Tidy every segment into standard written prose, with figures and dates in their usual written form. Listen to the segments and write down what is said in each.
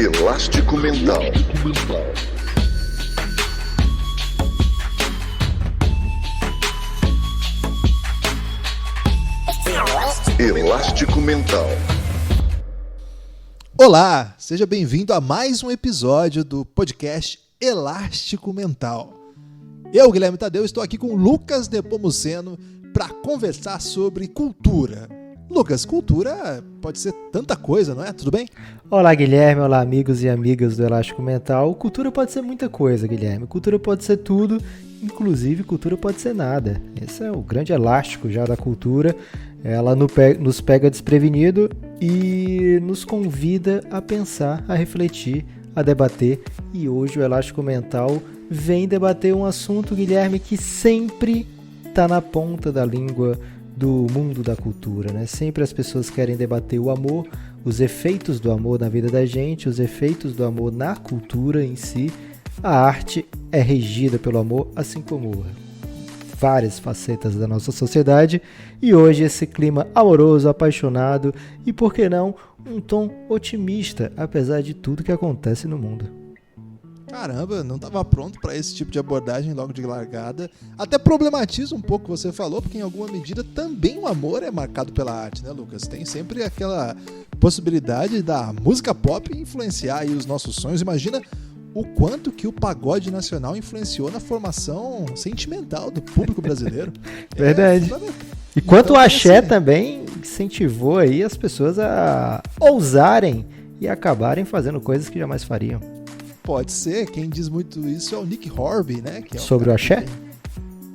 Elástico Mental. Elástico Mental. Olá, seja bem-vindo a mais um episódio do podcast Elástico Mental. Eu, Guilherme Tadeu, estou aqui com Lucas Nepomuceno para conversar sobre cultura. Lucas, cultura pode ser tanta coisa, não é? Tudo bem? Olá, Guilherme. Olá, amigos e amigas do Elástico Mental. Cultura pode ser muita coisa, Guilherme. Cultura pode ser tudo, inclusive cultura pode ser nada. Esse é o grande elástico já da cultura. Ela nos pega desprevenido e nos convida a pensar, a refletir, a debater. E hoje o Elástico Mental vem debater um assunto, Guilherme, que sempre está na ponta da língua do mundo da cultura, né? Sempre as pessoas querem debater o amor, os efeitos do amor na vida da gente, os efeitos do amor na cultura em si. A arte é regida pelo amor, assim como várias facetas da nossa sociedade. E hoje esse clima amoroso, apaixonado e, por que não, um tom otimista, apesar de tudo que acontece no mundo. Caramba, não estava pronto para esse tipo de abordagem logo de largada. Até problematiza um pouco o que você falou, porque em alguma medida também o amor é marcado pela arte, né, Lucas? Tem sempre aquela possibilidade da música pop influenciar aí os nossos sonhos. Imagina o quanto que o pagode nacional influenciou na formação sentimental do público brasileiro. Verdade. E quanto o axé também incentivou aí as pessoas a ousarem e acabarem fazendo coisas que jamais fariam. Pode ser, quem diz muito isso é o Nick Horby, né? Que é sobre o axé?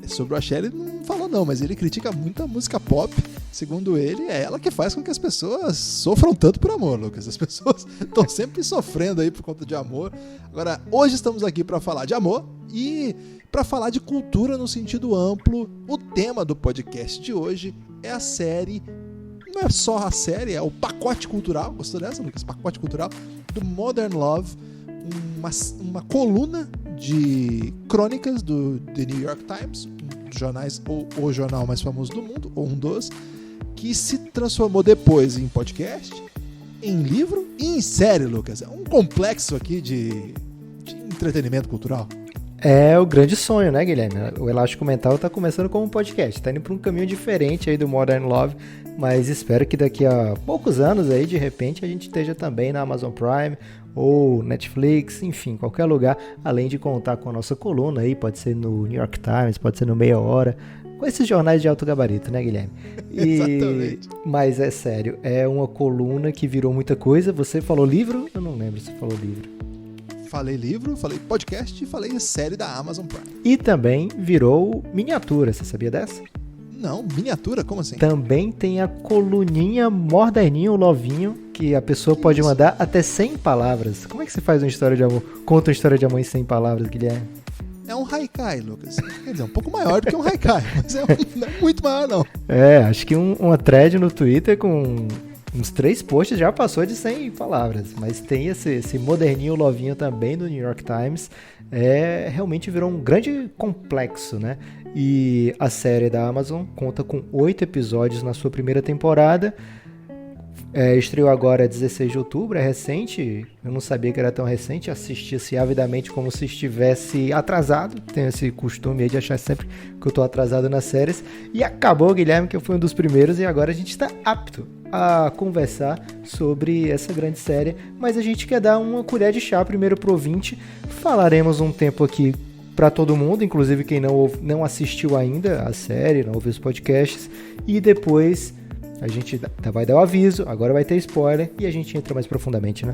Sobre o axé ele não falou não, mas ele critica muito a música pop. Segundo ele, é ela que faz com que as pessoas sofram tanto por amor, Lucas. As pessoas estão sempre sofrendo aí por conta de amor. Agora, hoje estamos aqui para falar de amor e para falar de cultura no sentido amplo. O tema do podcast de hoje é a série, não é só a série, é o pacote cultural, gostou dessa, Lucas? Pacote cultural do Modern Love, uma coluna de crônicas do The New York Times, um dos jornais, ou o jornal mais famoso do mundo, ou um dos, que se transformou depois em podcast, em livro e em série, Lucas. É um complexo aqui de entretenimento cultural. É o grande sonho, né, Guilherme? O Elástico Mental tá começando como um podcast, tá indo para um caminho diferente aí do Modern Love, mas espero que daqui a poucos anos aí, de repente, a gente esteja também na Amazon Prime ou Netflix, enfim, qualquer lugar, além de contar com a nossa coluna aí, pode ser no New York Times, pode ser no Meia Hora, com esses jornais de alto gabarito, né, Guilherme? Exatamente. Mas é sério, é uma coluna que virou muita coisa. Você falou livro? Eu não lembro se você falou livro. Falei livro, falei podcast e falei série da Amazon Prime. E também virou miniatura, você sabia dessa? Não, miniatura? Como assim? Também tem a coluninha moderninho, lovinho, que a pessoa pode mandar até 100 palavras. Como é que você faz uma história de amor? Conta uma história de amor em 100 palavras, Guilherme? É um haikai, Lucas. Quer dizer, um pouco maior do que um haikai, mas não é muito maior, não. É, acho que uma thread no Twitter com uns 3 posts já passou de 100 palavras. Mas tem esse moderninho, lovinho também do New York Times. Realmente virou um grande complexo, né? E a série da Amazon conta com 8 episódios na sua primeira temporada. Estreou agora 16 de outubro, é recente. Eu não sabia que era tão recente, assistia-se avidamente como se estivesse atrasado. Tenho esse costume aí de achar sempre que eu estou atrasado nas séries. E acabou, Guilherme, que eu fui um dos primeiros, e agora a gente está apto a conversar sobre essa grande série. Mas a gente quer dar uma colher de chá primeiro pro ouvinte. Falaremos um tempo aqui para todo mundo, inclusive quem não assistiu ainda a série, não ouviu os podcasts, e depois a gente vai dar o aviso, agora vai ter spoiler e a gente entra mais profundamente, né?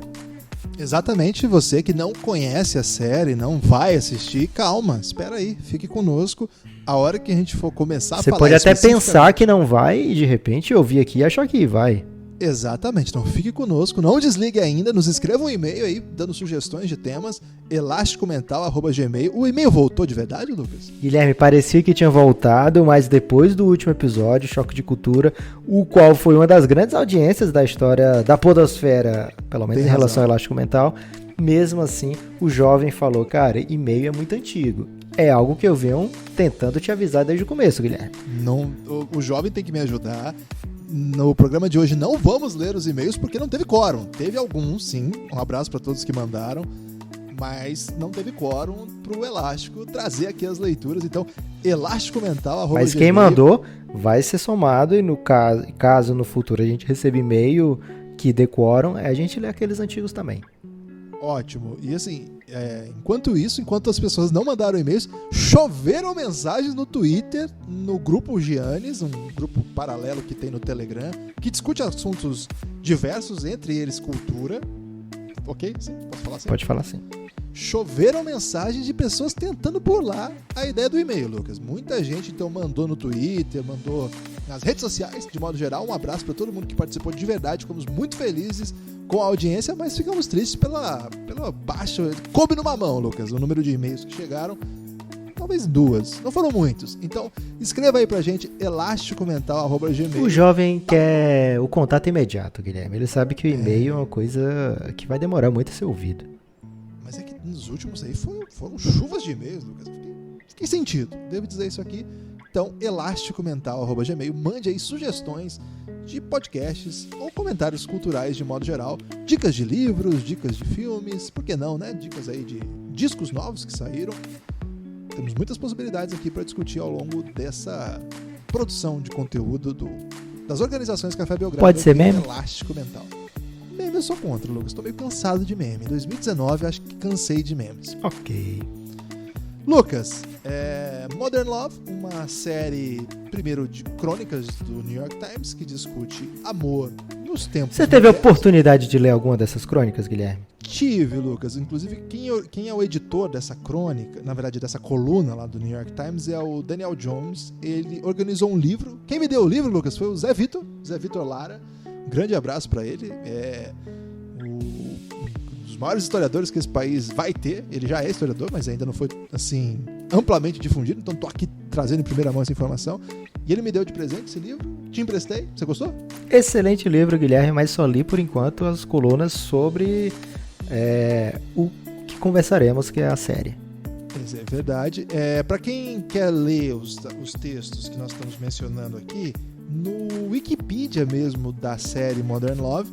Exatamente, você que não conhece a série, não vai assistir, calma, espera aí, fique conosco. A hora que a gente for começar a falar... Você pode até pensar que não vai e de repente ouvir aqui e achar que vai. Exatamente, então fique conosco, não desligue ainda, nos escreva um e-mail aí, dando sugestões de temas, elasticomental@gmail. O e-mail voltou de verdade, Lucas? Guilherme, parecia que tinha voltado, mas depois do último episódio, Choque de Cultura, o qual foi uma das grandes audiências da história da podosfera, pelo menos em relação ao Elástico Mental, mesmo assim, o jovem falou, cara, e-mail é muito antigo. É algo que eu venho tentando te avisar desde o começo, Guilherme. Não, o jovem tem que me ajudar. no programa de hoje não vamos ler os e-mails porque não teve quórum. Teve alguns, sim. Um abraço para todos que mandaram. Mas não teve quórum pro Elástico trazer aqui as leituras. Então, elásticomental. Mas quem mandou vai ser somado. E no caso no futuro a gente recebe e-mail que dê quórum, a gente lê aqueles antigos também. Ótimo. E assim, enquanto as pessoas não mandaram e-mails, choveram mensagens no Twitter, no grupo Giannis, um grupo paralelo que tem no Telegram, que discute assuntos diversos, entre eles cultura. Ok? Sim? Posso falar assim? Pode falar sim. Choveram mensagens de pessoas tentando burlar a ideia do e-mail, Lucas. Muita gente então mandou no Twitter, mandou nas redes sociais, de modo geral. Um abraço para todo mundo que participou de verdade. Ficamos muito felizes com a audiência, mas ficamos tristes pela baixa. Coube numa mão, Lucas, o número de e-mails que chegaram. Talvez 2, não foram muitos. Então, escreva aí pra gente, elasticomental@gmail. O jovem quer o contato imediato, Guilherme. Ele sabe que o e-mail é uma coisa que vai demorar muito a ser ouvido. Mas é que nos últimos aí foram chuvas de e-mails, Lucas. Fiquei sentido, devo dizer isso aqui. Então, elasticomental@gmail. Mande aí sugestões de podcasts ou comentários culturais de modo geral. Dicas de livros, dicas de filmes, por que não, né? Dicas aí de discos novos que saíram. Temos muitas possibilidades aqui para discutir ao longo dessa produção de conteúdo das organizações Café Belgrado. Pode ser meme? Elástico Mental. Meme eu sou contra, Lucas. Estou meio cansado de meme. Em 2019 acho que cansei de memes. Ok. Lucas, Modern Love, uma série, primeiro, de crônicas do New York Times que discute amor nos tempos Você teve a modernos. oportunidade de ler alguma dessas crônicas, Guilherme? Tive, Lucas. Inclusive, quem é o editor dessa crônica, na verdade, dessa coluna lá do New York Times, é o Daniel Jones. Ele organizou um livro. Quem me deu o livro, Lucas, foi o Zé Vitor Lara. Um grande abraço para ele. É um dos maiores historiadores que esse país vai ter. Ele já é historiador, mas ainda não foi, assim, amplamente difundido. Então, tô aqui trazendo em primeira mão essa informação. E ele me deu de presente esse livro. Te emprestei. Você gostou? Excelente livro, Guilherme, mas só li por enquanto as colunas sobre o que conversaremos, que é a série. Isso é verdade. Para quem quer ler os textos que nós estamos mencionando aqui, no Wikipedia mesmo da série Modern Love,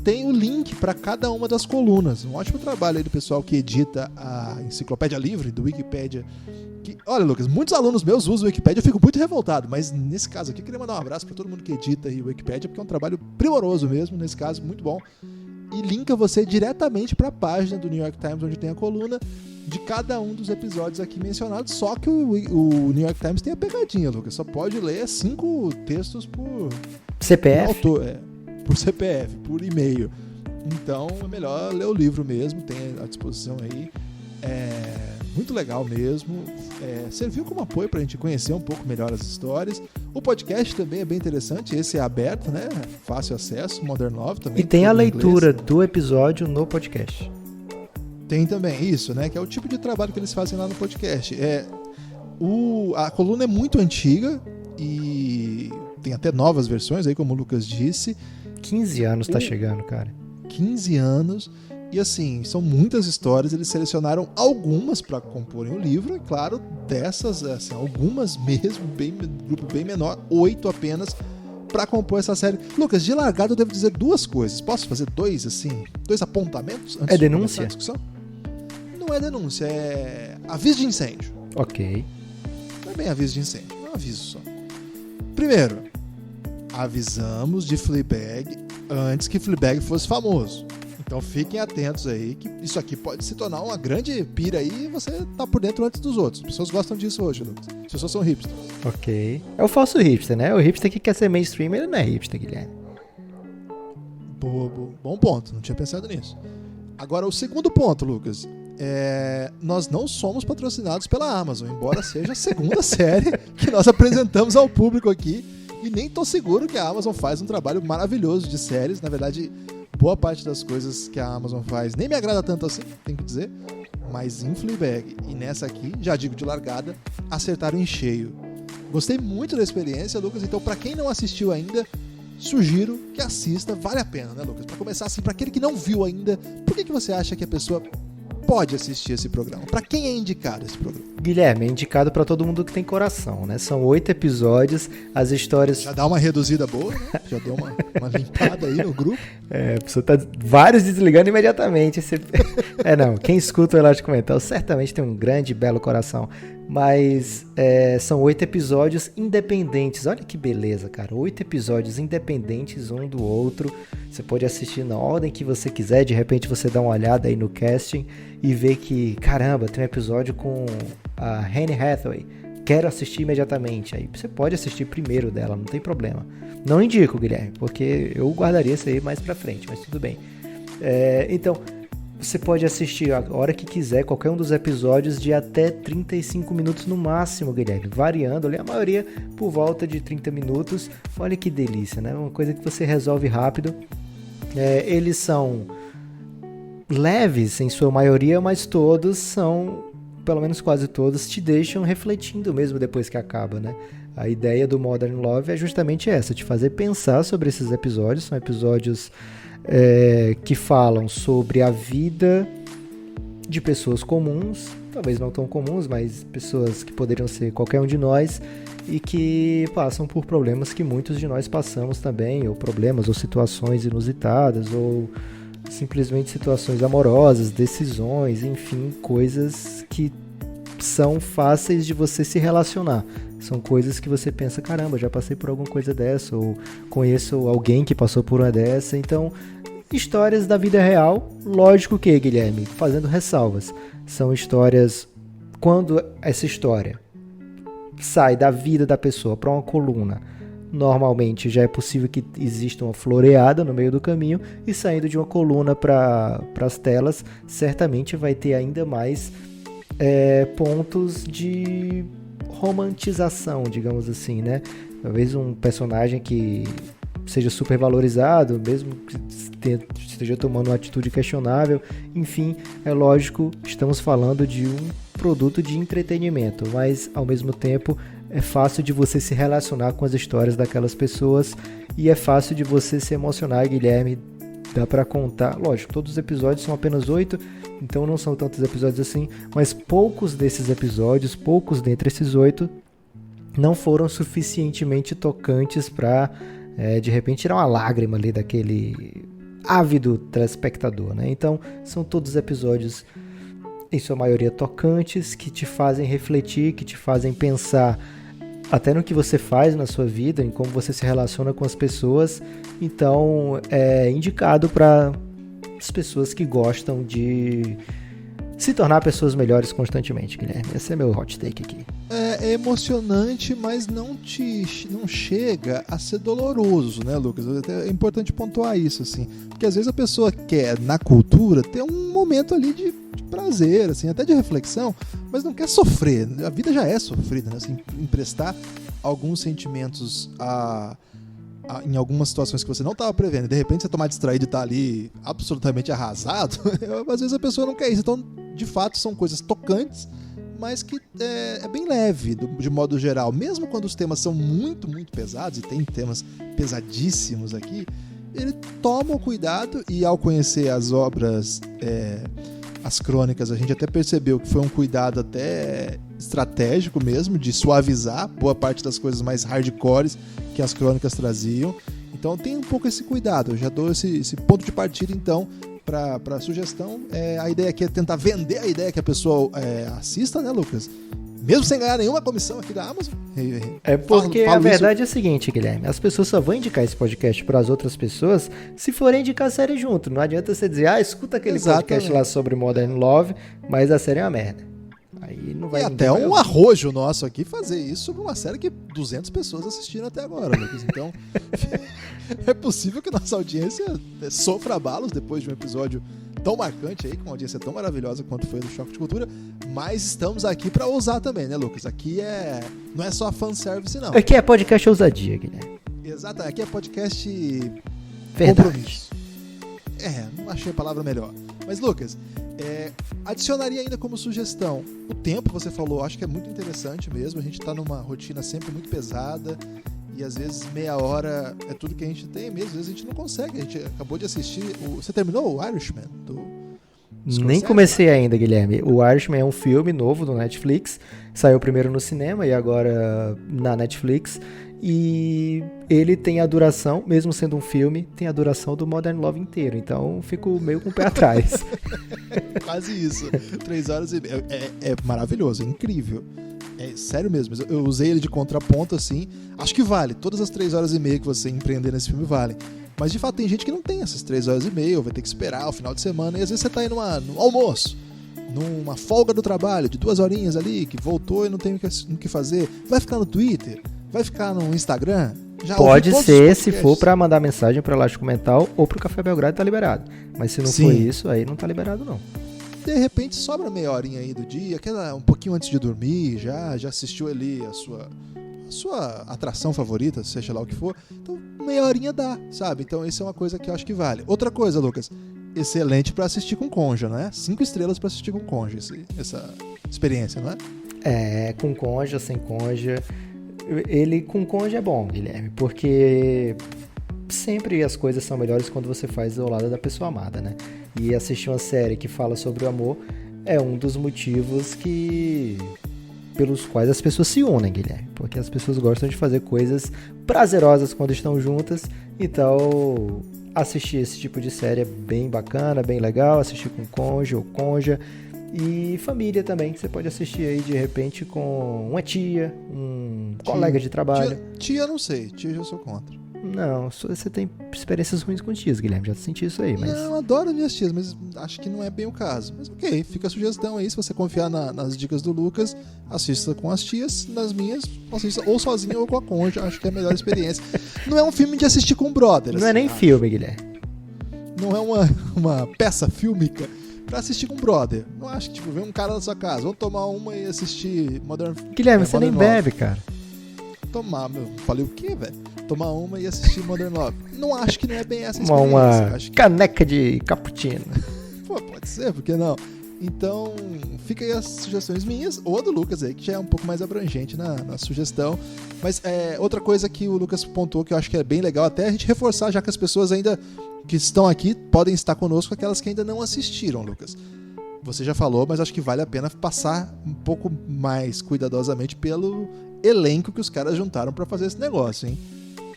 tem o link para cada uma das colunas. Um ótimo trabalho aí do pessoal que edita a enciclopédia livre do Wikipedia. Olha, Lucas, muitos alunos meus usam o Wikipedia, eu fico muito revoltado, mas nesse caso aqui eu queria mandar um abraço para todo mundo que edita aí o Wikipedia, porque é um trabalho primoroso mesmo, nesse caso, muito bom. E linka você diretamente para a página do New York Times, onde tem a coluna de cada um dos episódios aqui mencionados, só que o New York Times tem a pegadinha, Lucas, só pode ler 5 textos por CPF? Por CPF, por e-mail. Então é melhor ler o livro mesmo, tem à disposição aí. Muito legal mesmo. Serviu como apoio pra gente conhecer um pouco melhor as histórias. O podcast também é bem interessante, esse é aberto, né? Fácil acesso, Modern Love também. E tem a leitura do episódio no podcast. Tem também isso, né? Que é o tipo de trabalho que eles fazem lá no podcast. A coluna é muito antiga e tem até novas versões aí, como o Lucas disse. 15 anos tá chegando, cara. 15 anos. E assim, são muitas histórias, eles selecionaram algumas para comporem o livro, e claro, dessas, assim, algumas mesmo, grupo bem menor, 8 apenas, para compor essa série. Lucas, de largada eu devo dizer 2 coisas. Posso fazer 2 apontamentos? Antes de denúncia? A discussão? Não é denúncia, é aviso de incêndio. Ok. Não é bem aviso de incêndio, é um aviso só. Primeiro, avisamos de Fleabag antes que Fleabag fosse famoso. Então fiquem atentos aí, que isso aqui pode se tornar uma grande pira aí e você tá por dentro antes dos outros. As pessoas gostam disso hoje, Lucas. As pessoas são hipsters. Ok. É o falso hipster, né? O hipster que quer ser mainstream, ele não é hipster, Guilherme. Bom ponto, não tinha pensado nisso. Agora, o segundo ponto, Lucas. Nós não somos patrocinados pela Amazon, embora seja a segunda série que nós apresentamos ao público aqui. E nem tô seguro que a Amazon faz um trabalho maravilhoso de séries. Na verdade, boa parte das coisas que a Amazon faz nem me agrada tanto assim, tenho que dizer. Mas em Fleabag e nessa aqui, já digo de largada, acertaram em cheio. Gostei muito da experiência, Lucas. Então, pra quem não assistiu ainda, sugiro que assista. Vale a pena, né, Lucas? Pra começar assim, pra aquele que não viu ainda, por que você acha que a pessoa pode assistir esse programa? Pra quem é indicado esse programa? Guilherme, é indicado pra todo mundo que tem coração, né? São 8 episódios, as histórias... Já dá uma reduzida boa, né? Já deu uma limpada aí no grupo. A pessoa tá vários desligando imediatamente. Não, quem escuta o Elástico Mental certamente tem um grande e belo coração. Mas são 8 episódios independentes. Olha que beleza, cara. 8 episódios independentes um do outro. Você pode assistir na ordem que você quiser. De repente você dá uma olhada aí no casting e vê que, caramba, tem um episódio com a Anne Hathaway. Quero assistir imediatamente. Aí você pode assistir primeiro dela, não tem problema. Não indico, Guilherme, porque eu guardaria isso aí mais pra frente, mas tudo bem. Então, você pode assistir a hora que quiser, qualquer um dos episódios de até 35 minutos no máximo, Guilherme, variando ali, a maioria por volta de 30 minutos. Olha que delícia, né? Uma coisa que você resolve rápido. Eles são leves em sua maioria, mas todos são, pelo menos quase todos, te deixam refletindo mesmo depois que acaba, né? A ideia do Modern Love é justamente essa, te fazer pensar sobre esses episódios. São episódios que falam sobre a vida de pessoas comuns, talvez não tão comuns, mas pessoas que poderiam ser qualquer um de nós e que passam por problemas que muitos de nós passamos também, ou problemas, ou situações inusitadas, ou simplesmente situações amorosas, decisões, enfim, coisas que são fáceis de você se relacionar. São coisas que você pensa, caramba, já passei por alguma coisa dessa, ou conheço alguém que passou por uma dessa. Então, histórias da vida real, lógico que, Guilherme, fazendo ressalvas, são histórias, quando essa história sai da vida da pessoa para uma coluna, normalmente já é possível que exista uma floreada no meio do caminho, e saindo de uma coluna para as telas, certamente vai ter ainda mais pontos de romantização, digamos assim, né? Talvez um personagem que seja super valorizado, mesmo que esteja tomando uma atitude questionável. Enfim, é lógico, estamos falando de um produto de entretenimento, mas ao mesmo tempo é fácil de você se relacionar com as histórias daquelas pessoas e é fácil de você se emocionar, Guilherme. Dá pra contar, lógico, todos os episódios são apenas 8, então não são tantos episódios assim, mas poucos desses episódios, poucos dentre esses 8, não foram suficientemente tocantes pra, de repente, tirar uma lágrima ali daquele ávido telespectador, né? Então, são todos episódios, em sua maioria, tocantes, que te fazem refletir, que te fazem pensar até no que você faz na sua vida, em como você se relaciona com as pessoas. Então, é indicado para as pessoas que gostam de se tornar pessoas melhores constantemente, Guilherme. Esse é meu hot take aqui. É emocionante, mas não chega a ser doloroso, né, Lucas? É importante pontuar isso, assim. Porque às vezes a pessoa quer, na cultura, ter um momento ali de prazer, assim, até de reflexão, mas não quer sofrer. A vida já é sofrida, né? Assim, emprestar alguns sentimentos em algumas situações que você não estava prevendo, de repente você tomar distraído e tá ali absolutamente arrasado, às vezes a pessoa não quer isso. Então, de fato, são coisas tocantes, mas que é bem leve, de modo geral. Mesmo quando os temas são muito, muito pesados, e tem temas pesadíssimos aqui, ele toma o cuidado, e ao conhecer as obras, as crônicas, a gente até percebeu que foi um cuidado até estratégico mesmo, de suavizar boa parte das coisas mais hardcores que as crônicas traziam. Então tem um pouco esse cuidado. Eu já dou esse ponto de partida, então, para a sugestão. A ideia aqui é tentar vender a ideia que a pessoa assista, né, Lucas? Mesmo sem ganhar nenhuma comissão aqui da Amazon. É porque a verdade é a seguinte, Guilherme. As pessoas só vão indicar esse podcast para as outras pessoas se forem indicar a série junto. Não adianta você dizer, escuta aquele podcast lá sobre Modern Love, mas a série é uma merda. Aí não vai. E até um arrojo nosso aqui fazer isso sobre uma série que 200 pessoas assistiram até agora, Lucas. Então, é possível que nossa audiência sofra abalos depois de um episódio tão marcante aí, com uma audiência tão maravilhosa quanto foi do Choque de Cultura, mas estamos aqui pra ousar também, né, Lucas? Aqui não é só fanservice, não. Aqui é podcast ousadia, Guilherme. Exato, aqui é podcast verdade. Compromisso. Não achei a palavra melhor. Mas, Lucas, adicionaria ainda como sugestão o tempo, você falou, acho que é muito interessante mesmo. A gente tá numa rotina sempre muito pesada e às vezes meia hora é tudo que a gente tem mesmo, às vezes a gente não consegue. A gente acabou de assistir, você terminou o Irishman Nem comecei ainda, Guilherme. O Irishman é um filme novo do Netflix. Saiu primeiro no cinema e agora na Netflix. E ele tem a duração, mesmo sendo um filme, tem a duração do Modern Love inteiro. Então fico meio com o pé atrás. Quase isso. 3 horas e meia. É maravilhoso, é incrível. É sério mesmo. Eu usei ele de contraponto, assim. Acho que vale. Todas as 3 horas e meia que você empreender nesse filme valem. Mas de fato tem gente que não tem essas 3 horas e meia, ou vai ter que esperar o final de semana. E às vezes você tá aí no almoço, numa folga do trabalho, de 2 horinhas ali, que voltou e não tem o que fazer. Vai ficar no Twitter? Vai ficar no Instagram? Já pode ser, se for pra mandar mensagem pro Elástico Mental ou pro Café Belgrado, tá liberado. Mas se não for isso, aí não tá liberado, não. De repente sobra meia horinha aí do dia, aquela um pouquinho antes de dormir, já assistiu ali a sua atração favorita, seja lá o que for. Então, meia horinha dá, sabe? Então, isso é uma coisa que eu acho que vale. Outra coisa, Lucas, excelente pra assistir com cônjuge, né? 5 estrelas pra assistir com cônjuge, essa experiência, não é? É, com cônjuge, sem cônjuge. Ele com cônjuge é bom, Guilherme, porque sempre as coisas são melhores quando você faz ao lado da pessoa amada, né? E assistir uma série que fala sobre o amor é um dos motivos pelos quais as pessoas se unem, Guilherme, porque as pessoas gostam de fazer coisas prazerosas quando estão juntas. Então, assistir esse tipo de série é bem bacana, bem legal, assistir com cônjuge ou cônjuge. E família também, você pode assistir aí de repente com uma tia, um colega de trabalho. Tia não sei, tia eu já sou contra. Não, você tem experiências ruins com tias, Guilherme, já senti isso aí, mas... Não, adoro minhas tias, mas acho que não é bem o caso. Mas ok, fica a sugestão aí, se você confiar nas dicas do Lucas, assista com as tias, nas minhas, assista ou sozinho ou com a cônjuge, acho que é a melhor experiência. Não é um filme de assistir com brother. Não é nem filme, Guilherme. Não é uma peça fílmica pra assistir com brother. Não acho que, tipo, vem um cara na sua casa, vamos tomar uma e assistir Modern... Guilherme, você nem bebe, cara. Tomar, falei o quê, velho? Tomar uma e assistir Modern Love. Não acho que não é bem essa experiência. Uma acho que... caneca de cappuccino. Pô, pode ser, por que não? Então, fica aí as sugestões minhas, ou a do Lucas aí, que já é um pouco mais abrangente na sugestão. Mas outra coisa que o Lucas pontuou, que eu acho que é bem legal até a gente reforçar, já que as pessoas ainda que estão aqui podem estar conosco, aquelas que ainda não assistiram, Lucas. Você já falou, mas acho que vale a pena passar um pouco mais cuidadosamente pelo elenco que os caras juntaram pra fazer esse negócio, hein?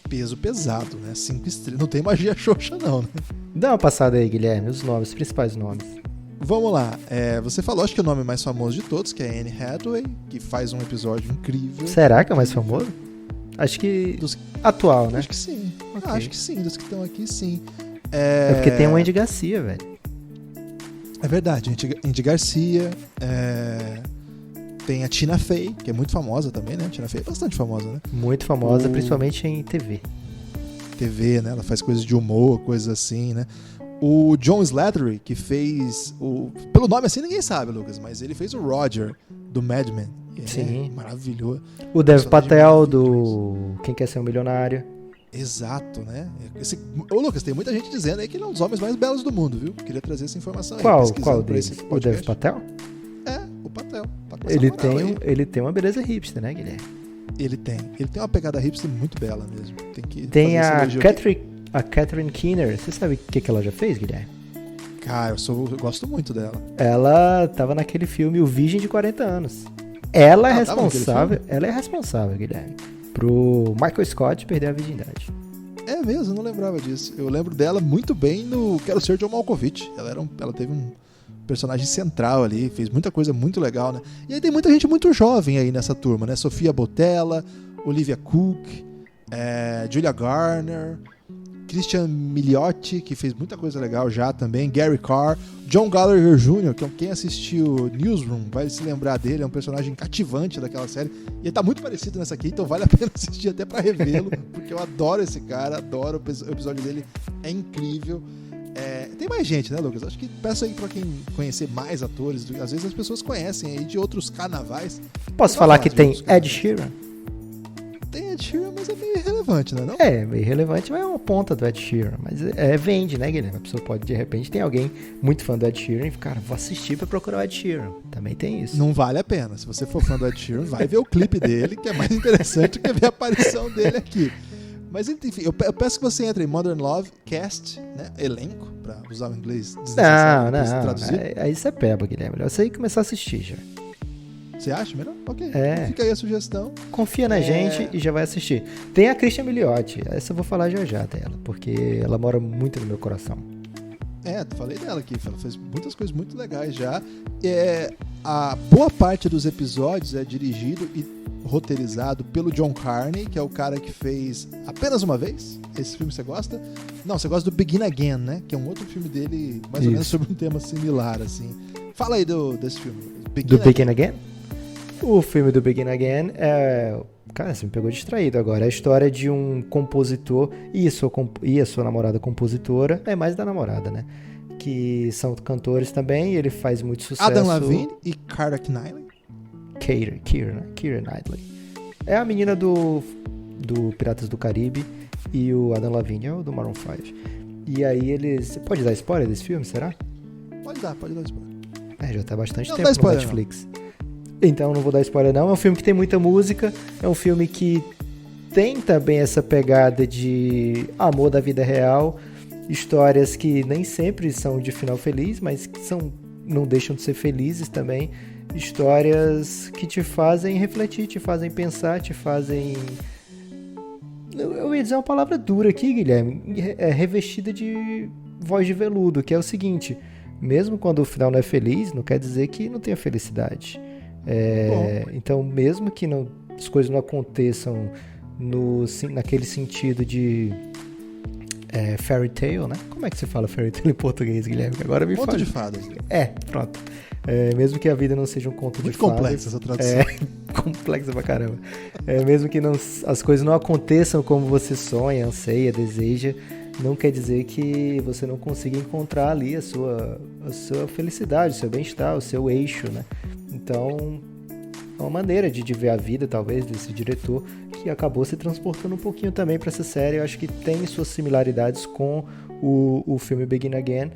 Peso pesado, né? 5 estrelas. Não tem magia xoxa, não, né? Dá uma passada aí, Guilherme, os nomes, os principais nomes. Vamos lá. Você falou, acho que o nome mais famoso de todos, que é Anne Hathaway, que faz um episódio incrível. Será que é o mais famoso? Acho que... atual, né? Acho que sim. Okay. Acho que sim, dos que estão aqui, sim. É porque tem o Andy Garcia, velho. É verdade, Andy Garcia, tem a Tina Fey, que é muito famosa também, né? A Tina Fey é bastante famosa, né? Muito famosa, principalmente em TV. TV, né? Ela faz coisas de humor, coisas assim, né? O John Slattery, que fez pelo nome assim ninguém sabe, Lucas, mas ele fez o Roger, do Mad Men. Sim. É maravilhoso. O Dev Patel, do Quem Quer Ser um Milionário. Exato, né? Ô, Lucas, tem muita gente dizendo aí que ele é um dos homens mais belos do mundo, viu? Queria trazer essa informação aí. Qual deles? O Dev Patel? É, o Patel. Tá Ele tem uma beleza hipster, né, Guilherme? Ele tem uma pegada hipster muito bela mesmo. Tem a Catherine Keener. Você sabe o que ela já fez, Guilherme? Cara, eu gosto muito dela. Ela tava naquele filme O Virgem de 40 Anos. Ela é responsável, Guilherme, pro Michael Scott perder a virgindade. É mesmo, eu não lembrava disso. Eu lembro dela muito bem no Quero Ser John Malkovich. Ela teve um personagem central ali, fez muita coisa muito legal, né? E aí tem muita gente muito jovem aí nessa turma, né? Sofia Boutella, Olivia Cook, Julia Garner, Christian Milioti, que fez muita coisa legal já também, Gary Carr, John Gallagher Jr., que quem assistiu Newsroom vai se lembrar dele, é um personagem cativante daquela série, e ele tá muito parecido nessa aqui, então vale a pena assistir até pra revê-lo, porque eu adoro esse cara, adoro o episódio dele, é incrível. Tem mais gente, né, Lucas? Acho que peço aí pra quem conhecer mais atores, às vezes as pessoas conhecem aí de outros carnavais. Posso falar que tem Ed Sheeran? Tem Ed Sheeran, mas é meio irrelevante, né? Não? É, meio irrelevante, mas é uma ponta do Ed Sheeran. Mas vende, né, Guilherme? A pessoa pode, de repente, tem alguém muito fã do Ed Sheeran e cara, vou assistir pra procurar o Ed Sheeran. Também tem isso. Não vale a pena. Se você for fã do Ed Sheeran, vai ver o clipe dele, que é mais interessante do que ver a aparição dele aqui. Mas enfim, eu peço que você entre em Modern Love Cast, né? Elenco, pra usar o inglês Não, desnecessário depois não. traduzir. Aí você peba, Guilherme. Melhor você ir começar a assistir já. Você acha melhor? Ok. É. Fica aí a sugestão. Confia na gente e já vai assistir. Tem a Christian Milioti. Essa eu vou falar já dela, porque ela mora muito no meu coração. Falei dela aqui. Ela fez muitas coisas muito legais já. A boa parte dos episódios é dirigido e roteirizado pelo John Carney, que é o cara que fez Apenas Uma Vez. Esse filme você gosta? Não, você gosta do Begin Again, né? Que é um outro filme dele, mais ou menos sobre um tema similar, assim. Fala aí desse filme. Begin Again? O filme do Begin Again é... Cara, você me pegou distraído agora. É a história de um compositor e a sua namorada compositora. É mais da namorada, né? Que são cantores também e ele faz muito sucesso. Adam Levine e Keira Knightley. Keira Knightley. É a menina do Piratas do Caribe e o Adam Levine é o do Maroon 5. E aí eles... Pode dar spoiler desse filme, será? Pode dar spoiler. Já tá há bastante Não tempo dá spoiler, no Netflix. Então não vou dar spoiler não. É um filme que tem muita música. É um filme que tem também essa pegada de amor da vida real. Histórias que nem sempre são de final feliz, mas que não deixam de ser felizes também. Histórias que te fazem refletir, te fazem pensar, te fazem... Eu ia dizer uma palavra dura aqui, Guilherme. É revestida de voz de veludo, que é o seguinte... Mesmo quando o final não é feliz, não quer dizer que não tenha felicidade. Então, mesmo que as coisas não aconteçam naquele sentido de fairy tale, né? Como é que se fala fairy tale em português, Guilherme? Agora me fala. Conto de fadas. Pronto. Mesmo que a vida não seja um conto Muito de fadas. complexa essa tradução. Complexa pra caramba. Mesmo que as coisas não aconteçam como você sonha, anseia, deseja, não quer dizer que você não consiga encontrar ali a sua felicidade, o seu bem-estar, o seu eixo, né? Então, é uma maneira de ver a vida, talvez, desse diretor, que acabou se transportando um pouquinho também para essa série. Eu acho que tem suas similaridades com o filme Begin Again.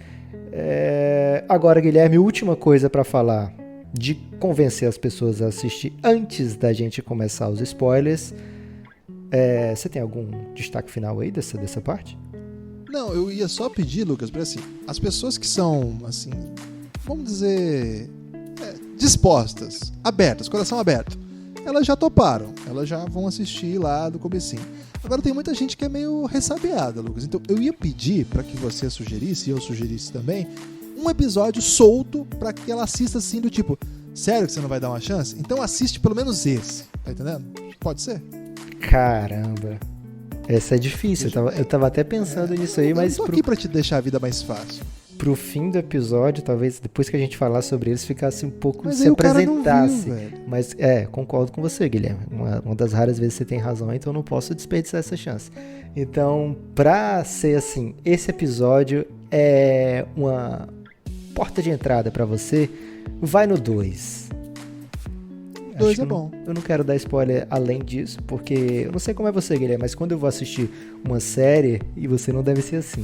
Agora, Guilherme, última coisa para falar, de convencer as pessoas a assistir antes da gente começar os spoilers. Você tem algum destaque final aí dessa parte? Não, eu ia só pedir, Lucas, para assim, as pessoas que são, assim, vamos dizer, dispostas, abertas, coração aberto, elas já toparam, elas já vão assistir lá do comecinho. Agora tem muita gente que é meio ressabiada, Lucas, então eu ia pedir para que você sugerisse, e eu sugerisse também, um episódio solto para que ela assista assim do tipo, sério que você não vai dar uma chance? Então assiste pelo menos esse, tá entendendo? Pode ser? Caramba... Essa é difícil, eu tava até pensando nisso aí, mas... Eu tô aqui pra te deixar a vida mais fácil. Pro fim do episódio, talvez depois que a gente falar sobre eles, ficasse um pouco... Mas se aí apresentasse. O cara não viu, velho. Mas, concordo com você, Guilherme. Uma das raras vezes você tem razão, então eu não posso desperdiçar essa chance. Então, pra ser assim, esse episódio é uma porta de entrada pra você, vai no 2. 2 é bom. Eu não quero dar spoiler além disso, porque eu não sei como é você, Guilherme, mas quando eu vou assistir uma série, e você não deve ser assim,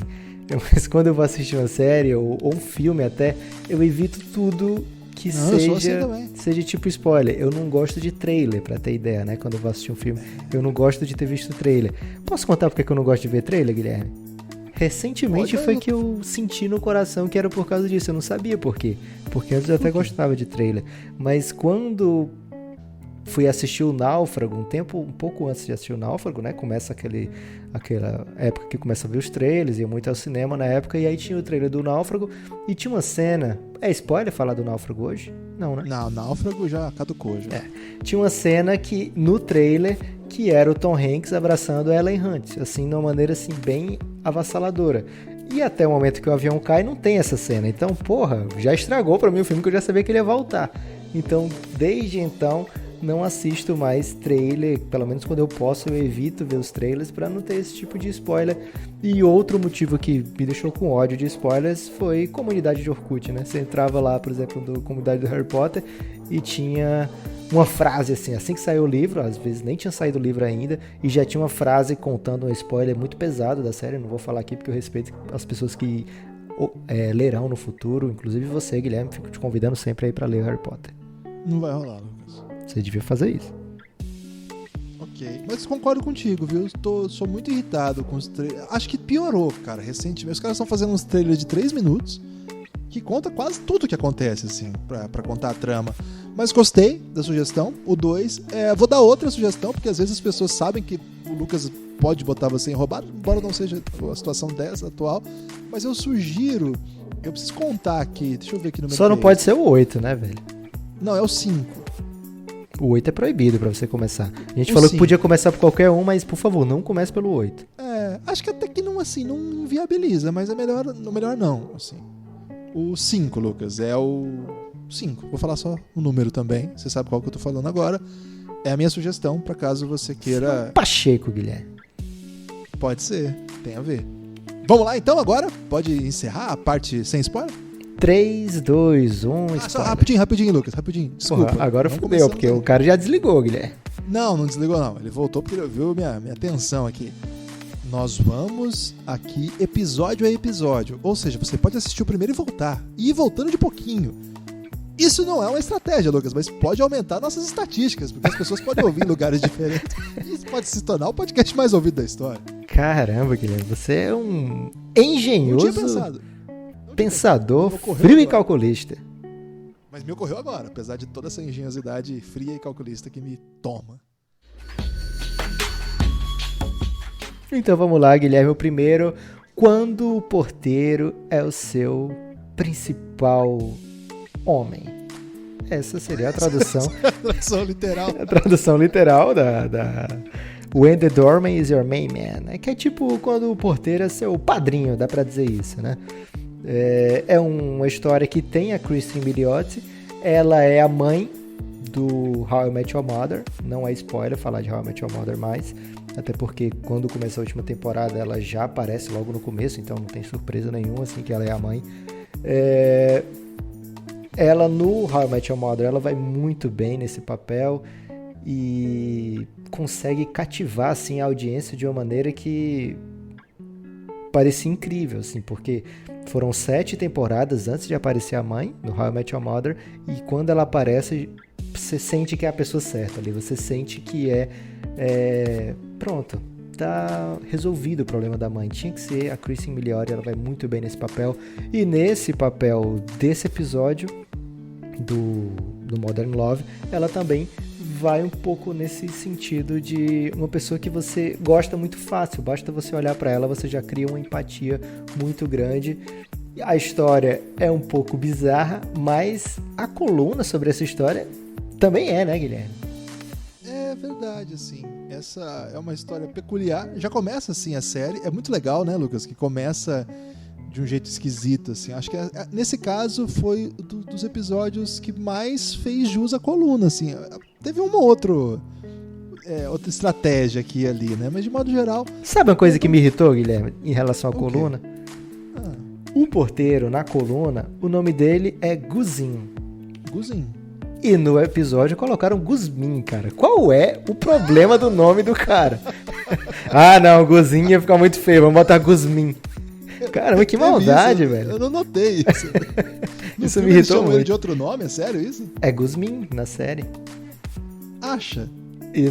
mas quando eu vou assistir uma série ou um filme até, eu evito tudo que seja tipo spoiler. Eu não gosto de trailer, pra ter ideia, né? Quando eu vou assistir um filme, eu não gosto de ter visto trailer. Posso contar porque que eu não gosto de ver trailer, Guilherme? Recentemente foi que eu senti no coração que era por causa disso. Eu não sabia por quê. Porque antes eu até gostava de trailer. Mas quando fui assistir o Náufrago, um pouco antes de assistir o Náufrago, né? Começa aquela época que começa a ver os trailers, ia muito ao cinema na época, e aí tinha o trailer do Náufrago, e tinha uma cena... É spoiler falar do Náufrago hoje? Não, né? Não, Náufrago já caducou, já. Tinha uma cena que, no trailer, que era o Tom Hanks abraçando a Ellen Hunt, assim, de uma maneira, assim, bem avassaladora. E até o momento que o avião cai, não tem essa cena. Então, porra, já estragou pra mim o filme, que eu já sabia que ele ia voltar. Então, desde então... não assisto mais trailer, pelo menos quando eu posso, eu evito ver os trailers para não ter esse tipo de spoiler. E outro motivo que me deixou com ódio de spoilers foi comunidade de Orkut, né? Você entrava lá, por exemplo, na comunidade do Harry Potter e tinha uma frase assim que saiu o livro, às vezes nem tinha saído o livro ainda, e já tinha uma frase contando um spoiler muito pesado da série. Não vou falar aqui porque eu respeito as pessoas que lerão no futuro, inclusive você, Guilherme, fico te convidando sempre aí para ler o Harry Potter. Não vai rolar, Lucas. Você devia fazer isso. Ok. Ok. Mas concordo contigo, viu? Sou muito irritado com os trailers. Acho que piorou, cara, recentemente. Os caras estão fazendo uns trailers de 3 minutos que conta quase tudo que acontece, assim, pra contar a trama. Mas gostei da sugestão. O 2, vou dar outra sugestão, porque às vezes as pessoas sabem que o Lucas pode botar você em roubado, embora não seja a situação dessa atual. Mas eu sugiro, eu preciso contar aqui, deixa eu ver aqui no meu. Só não pode ser o 8, né, velho? Não, é o 5. O 8 é proibido pra você começar. A gente falou que podia começar por qualquer um, mas por favor, não comece pelo 8. Acho que até que não, assim, não viabiliza, mas é melhor não, assim. O 5, Lucas, é o 5. Vou falar só o número também, você sabe qual que eu tô falando agora. É a minha sugestão, pra caso você queira... Pacheco, Guilherme. Pode ser, tem a ver. Vamos lá então agora? Pode encerrar a parte sem spoiler? 3, 2, 1, Só rapidinho, Lucas, rapidinho. Desculpa. Porra, agora fudeu, porque o cara já desligou, Guilherme. Não desligou não. Ele voltou porque ele viu minha atenção aqui. Nós vamos aqui episódio a episódio. Ou seja, você pode assistir o primeiro e voltar. E ir voltando de pouquinho. Isso não é uma estratégia, Lucas, mas pode aumentar nossas estatísticas, porque as pessoas podem ouvir em lugares diferentes. E isso pode se tornar o podcast mais ouvido da história. Caramba, Guilherme, você é um Não engenhoso... tinha pensado. Pensador, Me ocorreu frio e agora. calculista. Mas me ocorreu agora, apesar de toda essa engenhosidade fria e calculista que me toma. Então vamos lá, Guilherme. O primeiro, quando o porteiro é o seu principal homem. Essa seria a tradução. Tradução literal. A tradução literal da When the doorman is your main man. É que é tipo quando o porteiro é seu padrinho, dá pra dizer isso, né? É uma história que tem a Kristen Milioti. Ela é a mãe do How I Met Your Mother. Não é spoiler falar de How I Met Your Mother mais. Até porque quando começou a última temporada ela já aparece logo no começo. Então não tem surpresa nenhuma assim que ela é a mãe. Ela no How I Met Your Mother ela vai muito bem nesse papel. E consegue cativar assim, a audiência de uma maneira que parecia incrível. Assim, porque foram 7 temporadas antes de aparecer a mãe no How I Met Your Mother. E quando ela aparece, você sente que é a pessoa certa ali. Você sente que pronto, tá resolvido o problema da mãe. Tinha que ser a Kristen Milioti, ela vai muito bem nesse papel. E nesse papel desse episódio do Modern Love, ela também vai um pouco nesse sentido de uma pessoa que você gosta muito fácil. Basta você olhar pra ela, você já cria uma empatia muito grande. A história é um pouco bizarra, mas a coluna sobre essa história também né, Guilherme? É verdade, assim. Essa é uma história peculiar. Já começa assim a série. É muito legal, né, Lucas? Que começa de um jeito esquisito, assim. Acho que nesse caso foi dos episódios que mais fez jus à coluna, assim. Teve uma outra estratégia aqui e ali, né? Mas de modo geral... Sabe uma coisa que me irritou, Guilherme, em relação à coluna? Ah. O porteiro, na coluna, o nome dele é Guzin. Guzin. E no episódio colocaram Guzmin, cara. Qual é o problema do nome do cara? Não, Guzin ia ficar muito feio, vamos botar Guzmin. Caramba, que maldade, velho. Eu não notei isso. Isso me irritou muito. Ele de outro nome? É sério isso? É Guzmin na série. Acha? E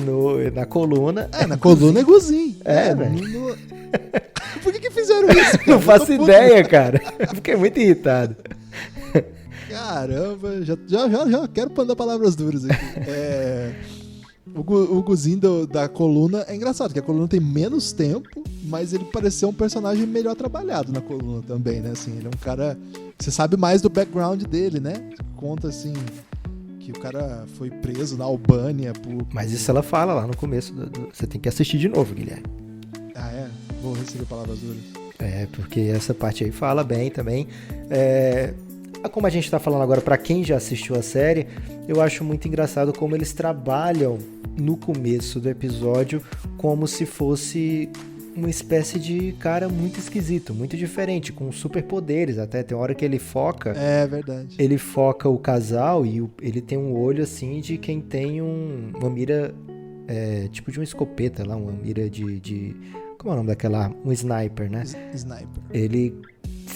na coluna... na coluna é Guzin. Velho. Por que fizeram isso? Não faço ideia, cara. Fiquei muito irritado. Caramba, já quero mandar palavras duras aqui. O Guzin da coluna é engraçado, porque a coluna tem menos tempo, mas ele pareceu um personagem melhor trabalhado na coluna também, né? Assim, ele é um cara... Você sabe mais do background dele, né? Conta, assim, que o cara foi preso na Albânia por... Mas isso ela fala lá no começo. Você tem que assistir de novo, Guilherme. Vou receber palavras duras. Porque essa parte aí fala bem também. Como a gente tá falando agora, pra quem já assistiu a série, eu acho muito engraçado como eles trabalham no começo do episódio como se fosse uma espécie de cara muito esquisito, muito diferente, com superpoderes até. Tem hora que ele foca... É verdade. Ele foca o casal e ele tem um olho assim de quem tem uma mira, tipo de uma escopeta lá, uma mira de como é o nome daquela? Um sniper, né? Sniper. Ele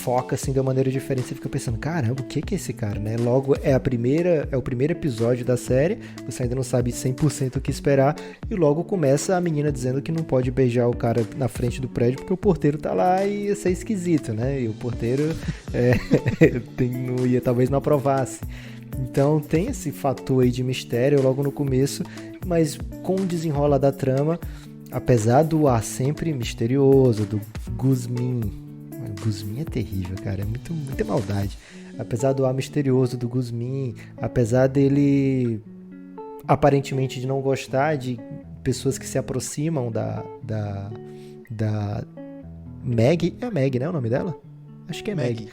foca assim de uma maneira diferente. Você fica pensando, caramba, o que é esse cara, né? Logo, é o primeiro episódio da série, você ainda não sabe 100% o que esperar, e logo começa a menina dizendo que não pode beijar o cara na frente do prédio porque o porteiro tá lá e ia ser esquisito, né? E o porteiro talvez não aprovasse. Então tem esse fator aí de mistério logo no começo, mas com o desenrolar da trama, apesar do ar sempre misterioso, do Guzmin é terrível, cara, é muita maldade. Apesar do ar misterioso do Guzmin, apesar dele aparentemente de não gostar de pessoas que se aproximam da Meg, é a Meg, né, o nome dela? Acho que é Meg.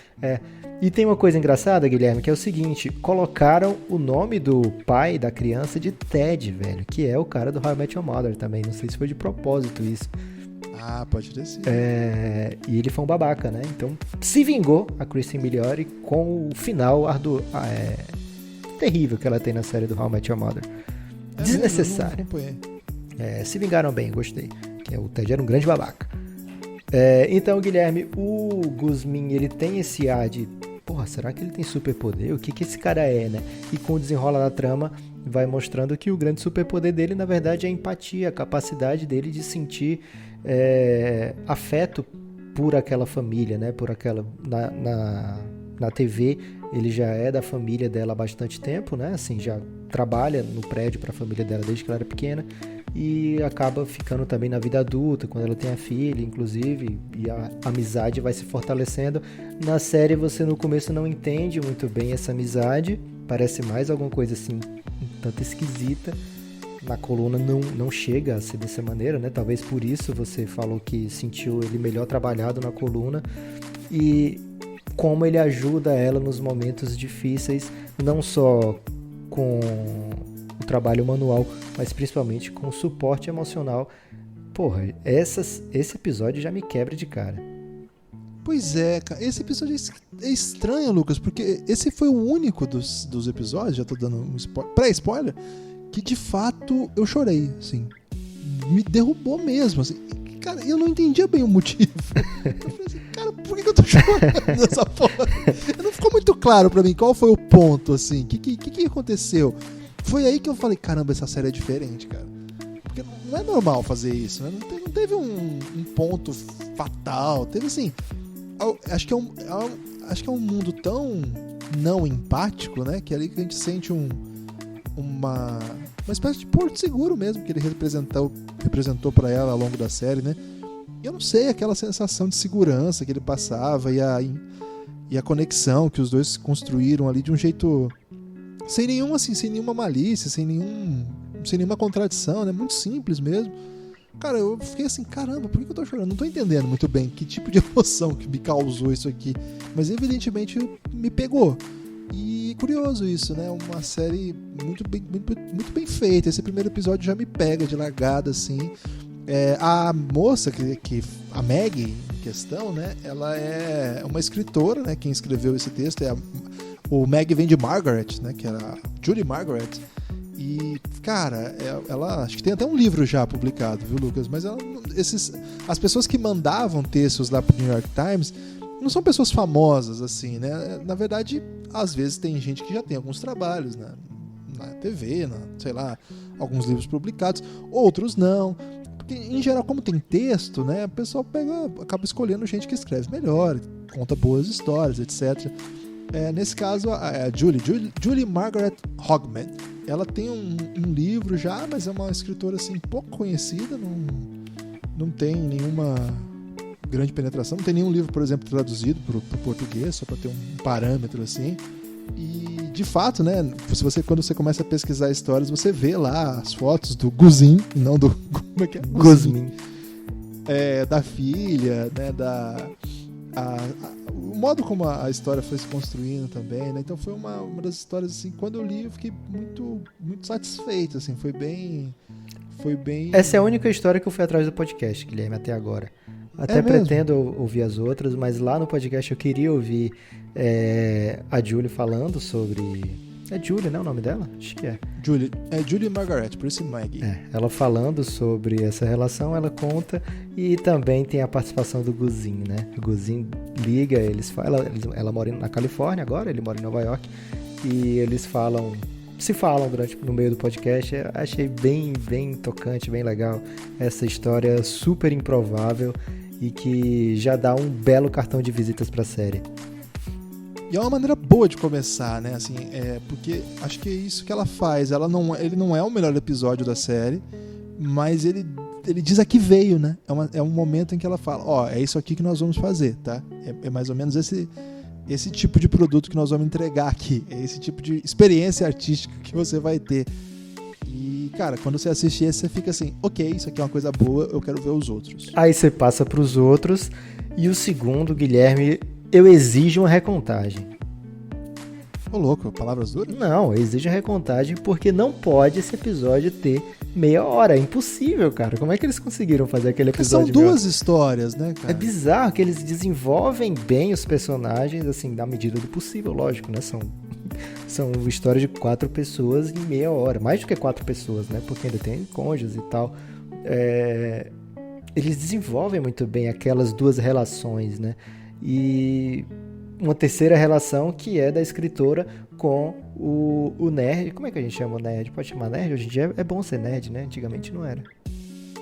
E tem uma coisa engraçada, Guilherme, que é o seguinte, colocaram o nome do pai da criança de Ted, velho, que é o cara do How I Met Your Mother também, não sei se foi de propósito isso. Ah, pode ter sido. E ele foi um babaca, né? Então se vingou a Kristen Milioti com o final terrível que ela tem na série do How I Met Your Mother. Desnecessário. Se vingaram bem, gostei. O Ted era um grande babaca. Então, Guilherme, o Guzmin, ele tem esse ar de, porra, será que ele tem superpoder? O que esse cara é, né? E com o desenrolar da trama, vai mostrando que o grande superpoder dele, na verdade, é a empatia, a capacidade dele de sentir afeto por aquela família, né? Por aquela... Na TV, ele já é da família dela há bastante tempo, né? Assim, já trabalha no prédio para a família dela desde que ela era pequena. E acaba ficando também na vida adulta, quando ela tem a filha, inclusive, e a amizade vai se fortalecendo. Na série você no começo não entende muito bem essa amizade, parece mais alguma coisa assim, um tanto esquisita. Na coluna não chega a ser dessa maneira, né? Talvez por isso você falou que sentiu ele melhor trabalhado na coluna. E como ele ajuda ela nos momentos difíceis, não só com o trabalho manual, mas principalmente com o suporte emocional. Porra, esse episódio já me quebra de cara. Pois é, cara, esse episódio é estranho, Lucas, porque esse foi o único dos episódios, já tô dando um pré-spoiler, que de fato eu chorei, assim, me derrubou mesmo, assim. Cara, eu não entendia bem o motivo. Eu falei assim, cara, por que eu tô chorando nessa porra? Não ficou muito claro pra mim qual foi o ponto, assim, o que aconteceu. Foi aí que eu falei, caramba, essa série é diferente, cara. Porque não é normal fazer isso, né? Não teve um ponto fatal. Teve assim. Acho que é um mundo tão não empático, né? Que é ali que a gente sente uma espécie de porto seguro mesmo que ele representou pra ela ao longo da série, né? E eu não sei, aquela sensação de segurança que ele passava e a conexão que os dois construíram ali de um jeito. Sem nenhuma malícia, sem nenhuma contradição, né? Muito simples mesmo. Cara, eu fiquei assim, caramba, por que eu tô chorando? Não tô entendendo muito bem que tipo de emoção que me causou isso aqui. Mas evidentemente me pegou. E curioso isso, né? Uma série muito bem feita. Esse primeiro episódio já me pega de largada, assim. A moça, a Meg em questão, né? Ela é uma escritora, né? Quem escreveu esse texto o Meg vem de Margaret, né? Que era a Julie Margaret. E, cara, ela acho que tem até um livro já publicado, viu, Lucas? Mas as pessoas que mandavam textos lá pro New York Times não são pessoas famosas, assim, né? Na verdade, às vezes tem gente que já tem alguns trabalhos na TV, sei lá, alguns livros publicados, outros não. Porque, em geral, como tem texto, né? O pessoal acaba escolhendo gente que escreve melhor, conta boas histórias, etc. Nesse caso, a Julie Margaret Hogman, ela tem um livro já, mas é uma escritora assim, pouco conhecida, não tem nenhuma grande penetração, não tem nenhum livro, por exemplo, traduzido para o português, só para ter um parâmetro assim. E, de fato, né, quando você começa a pesquisar histórias, você vê lá as fotos do Guzmin, não do... Como é que é? Guzmin. Da filha, né, o modo como a história foi se construindo também, né? Então foi uma das histórias, assim, quando eu li eu fiquei muito, muito satisfeito, assim, foi bem... Essa é a única história que eu fui atrás do podcast, Guilherme, até agora. Até pretendo ouvir as outras, mas lá no podcast eu queria ouvir a Julie falando sobre É Julie, né, o nome dela? Acho que é. Julie e Margaret, por isso Maggie. Ela falando sobre essa relação, ela conta, e também tem a participação do Guzin, né? O Guzin liga, ela mora na Califórnia agora, ele mora em Nova York, e eles se falam no meio do podcast. Eu achei bem, bem tocante, bem legal essa história super improvável e que já dá um belo cartão de visitas pra série. E é uma maneira boa de começar, né? Assim, porque acho que é isso que ela faz. Ele não é o melhor episódio da série, mas ele diz a que veio, né? É um momento em que ela fala, é isso aqui que nós vamos fazer, tá? É mais ou menos esse tipo de produto que nós vamos entregar aqui. É esse tipo de experiência artística que você vai ter. E, cara, quando você assiste esse, você fica assim, ok, isso aqui é uma coisa boa, eu quero ver os outros. Aí você passa pros outros, e o segundo, Guilherme, eu exijo uma recontagem. Ô, louco, palavras duras? Não, eu exijo uma recontagem porque não pode esse episódio ter meia hora. É impossível, cara. Como é que eles conseguiram fazer aquele episódio? Porque são duas histórias, né, cara? É bizarro que eles desenvolvem bem os personagens, assim, na medida do possível, lógico, né? São histórias de 4 pessoas em meia hora. Mais do que 4 pessoas, né? Porque ainda tem cônjuges e tal. Eles desenvolvem muito bem aquelas duas relações, né? E uma terceira relação que é da escritora com o nerd. Como é que a gente chama o nerd? Pode chamar nerd? Hoje em dia é bom ser nerd, né? Antigamente não era.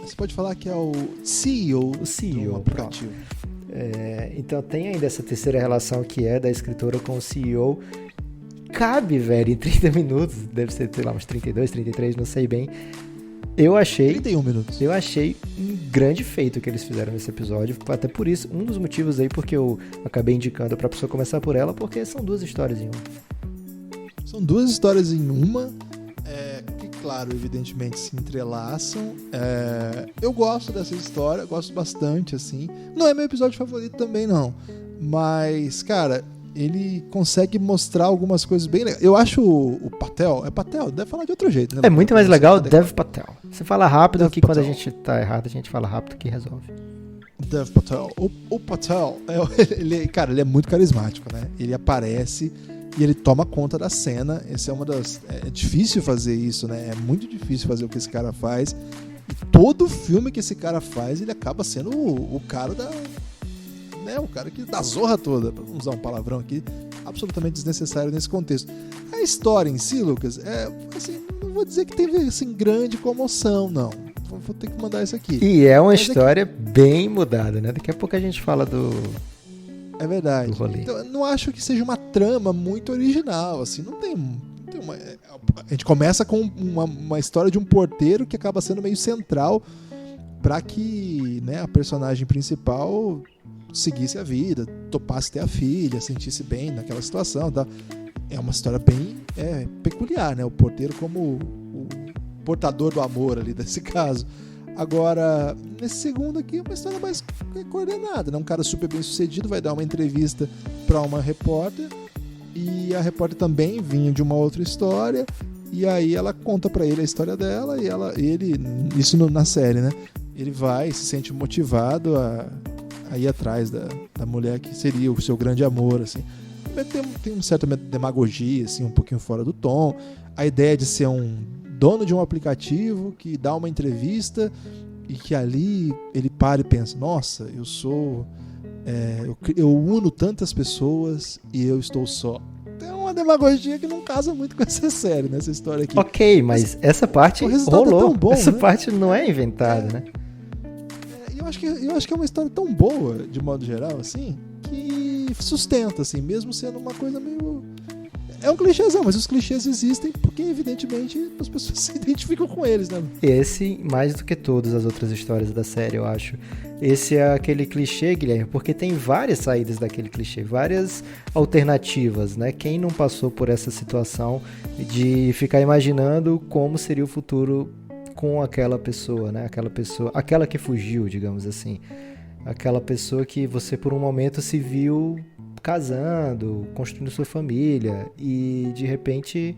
Você pode falar que é o CEO, do aplicativo. Então tem ainda essa terceira relação que é da escritora com o CEO. Cabe, velho, em 30 minutos. Deve ser, sei lá, uns 32, 33, não sei bem. Eu achei 31 minutos. Eu achei um grande feito que eles fizeram nesse episódio. Até por isso, um dos motivos aí porque eu acabei indicando pra pessoa começar por ela, porque são duas histórias em uma. São duas histórias em uma, que, claro, evidentemente se entrelaçam. Eu gosto dessa história, gosto bastante, assim. Não é meu episódio favorito também, não. Mas, cara, ele consegue mostrar algumas coisas bem legais. Eu acho o Patel... É Patel? Deve falar de outro jeito, né? É muito mais legal Dev Patel. Você fala rápido Dev que Patel. Quando a gente tá errado, a gente fala rápido que resolve. Dev Patel. O Patel, cara, ele é muito carismático, né? Ele aparece e ele toma conta da cena. Essa é uma das... É difícil fazer isso, né? É muito difícil fazer o que esse cara faz. E todo filme que esse cara faz, ele acaba sendo o cara da... O cara que dá zorra toda, pra usar um palavrão aqui, absolutamente desnecessário nesse contexto. A história em si, Lucas, assim, não vou dizer que teve assim, grande comoção, não. Vou ter que mandar isso aqui. E é uma história bem mudada, né? Daqui a pouco a gente fala do... É verdade. Do rolê. Então, eu não acho que seja uma trama muito original, assim, não tem uma... A gente começa com uma história de um porteiro que acaba sendo meio central para que, né, a personagem principal seguisse a vida, topasse ter a filha, sentisse bem naquela situação, tá? É uma história bem peculiar, né? O porteiro como o portador do amor ali desse caso. Agora, nesse segundo aqui é uma história mais coordenada, né? Um cara super bem sucedido vai dar uma entrevista para uma repórter e a repórter também vinha de uma outra história e aí ela conta para ele a história dela e ele, isso na série, né? Ele vai, se sente motivado a ir atrás da mulher que seria o seu grande amor, assim. Tem uma certa demagogia, assim, um pouquinho fora do tom. A ideia de ser um dono de um aplicativo que dá uma entrevista e que ali ele para e pensa, nossa, eu sou... eu uno tantas pessoas e eu estou só. Tem uma demagogia que não casa muito com essa série, nessa história aqui. Ok, mas essa parte rolou. É tão bom, essa né? parte não é inventada, né? Eu acho que é uma história tão boa, de modo geral, assim, que sustenta, assim, mesmo sendo uma coisa meio... É um clichêzão, mas os clichês existem porque, evidentemente, as pessoas se identificam com eles, né? Esse, mais do que todas as outras histórias da série, eu acho. Esse é aquele clichê, Guilherme, porque tem várias saídas daquele clichê, várias alternativas, né? Quem não passou por essa situação de ficar imaginando como seria o futuro com aquela pessoa, né? Aquela que fugiu, digamos assim. Aquela pessoa que você por um momento se viu casando, construindo sua família e de repente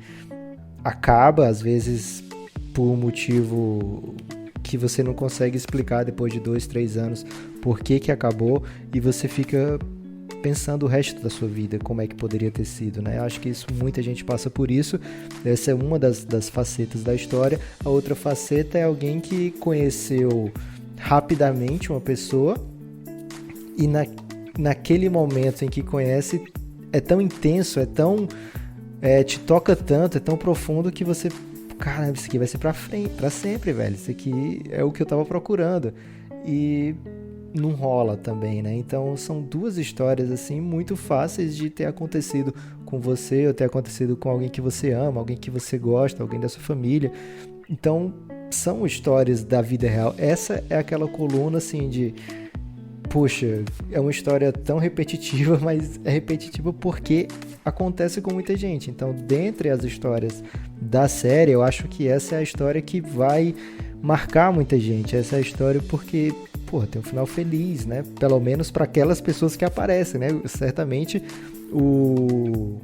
acaba, às vezes por um motivo que você não consegue explicar depois de 2, 3 anos por que acabou e você fica repensando o resto da sua vida, como é que poderia ter sido, né? Eu acho que isso, muita gente passa por isso. Essa é uma das facetas da história. A outra faceta é alguém que conheceu rapidamente uma pessoa e naquele momento em que conhece é tão intenso, te toca tanto, é tão profundo que você, caramba, isso aqui vai ser pra frente, pra sempre, velho. Isso aqui é o que eu tava procurando. E não rola também, né? Então são duas histórias assim muito fáceis de ter acontecido com você ou ter acontecido com alguém que você ama, alguém que você gosta, alguém da sua família. Então são histórias da vida real. Essa é aquela coluna assim de, poxa, é uma história tão repetitiva, mas é repetitiva porque acontece com muita gente. Então, dentre as histórias da série, eu acho que essa é a história que vai marcar muita gente. Essa é a história porque, porra, tem um final feliz, né? Pelo menos para aquelas pessoas que aparecem, né? Certamente o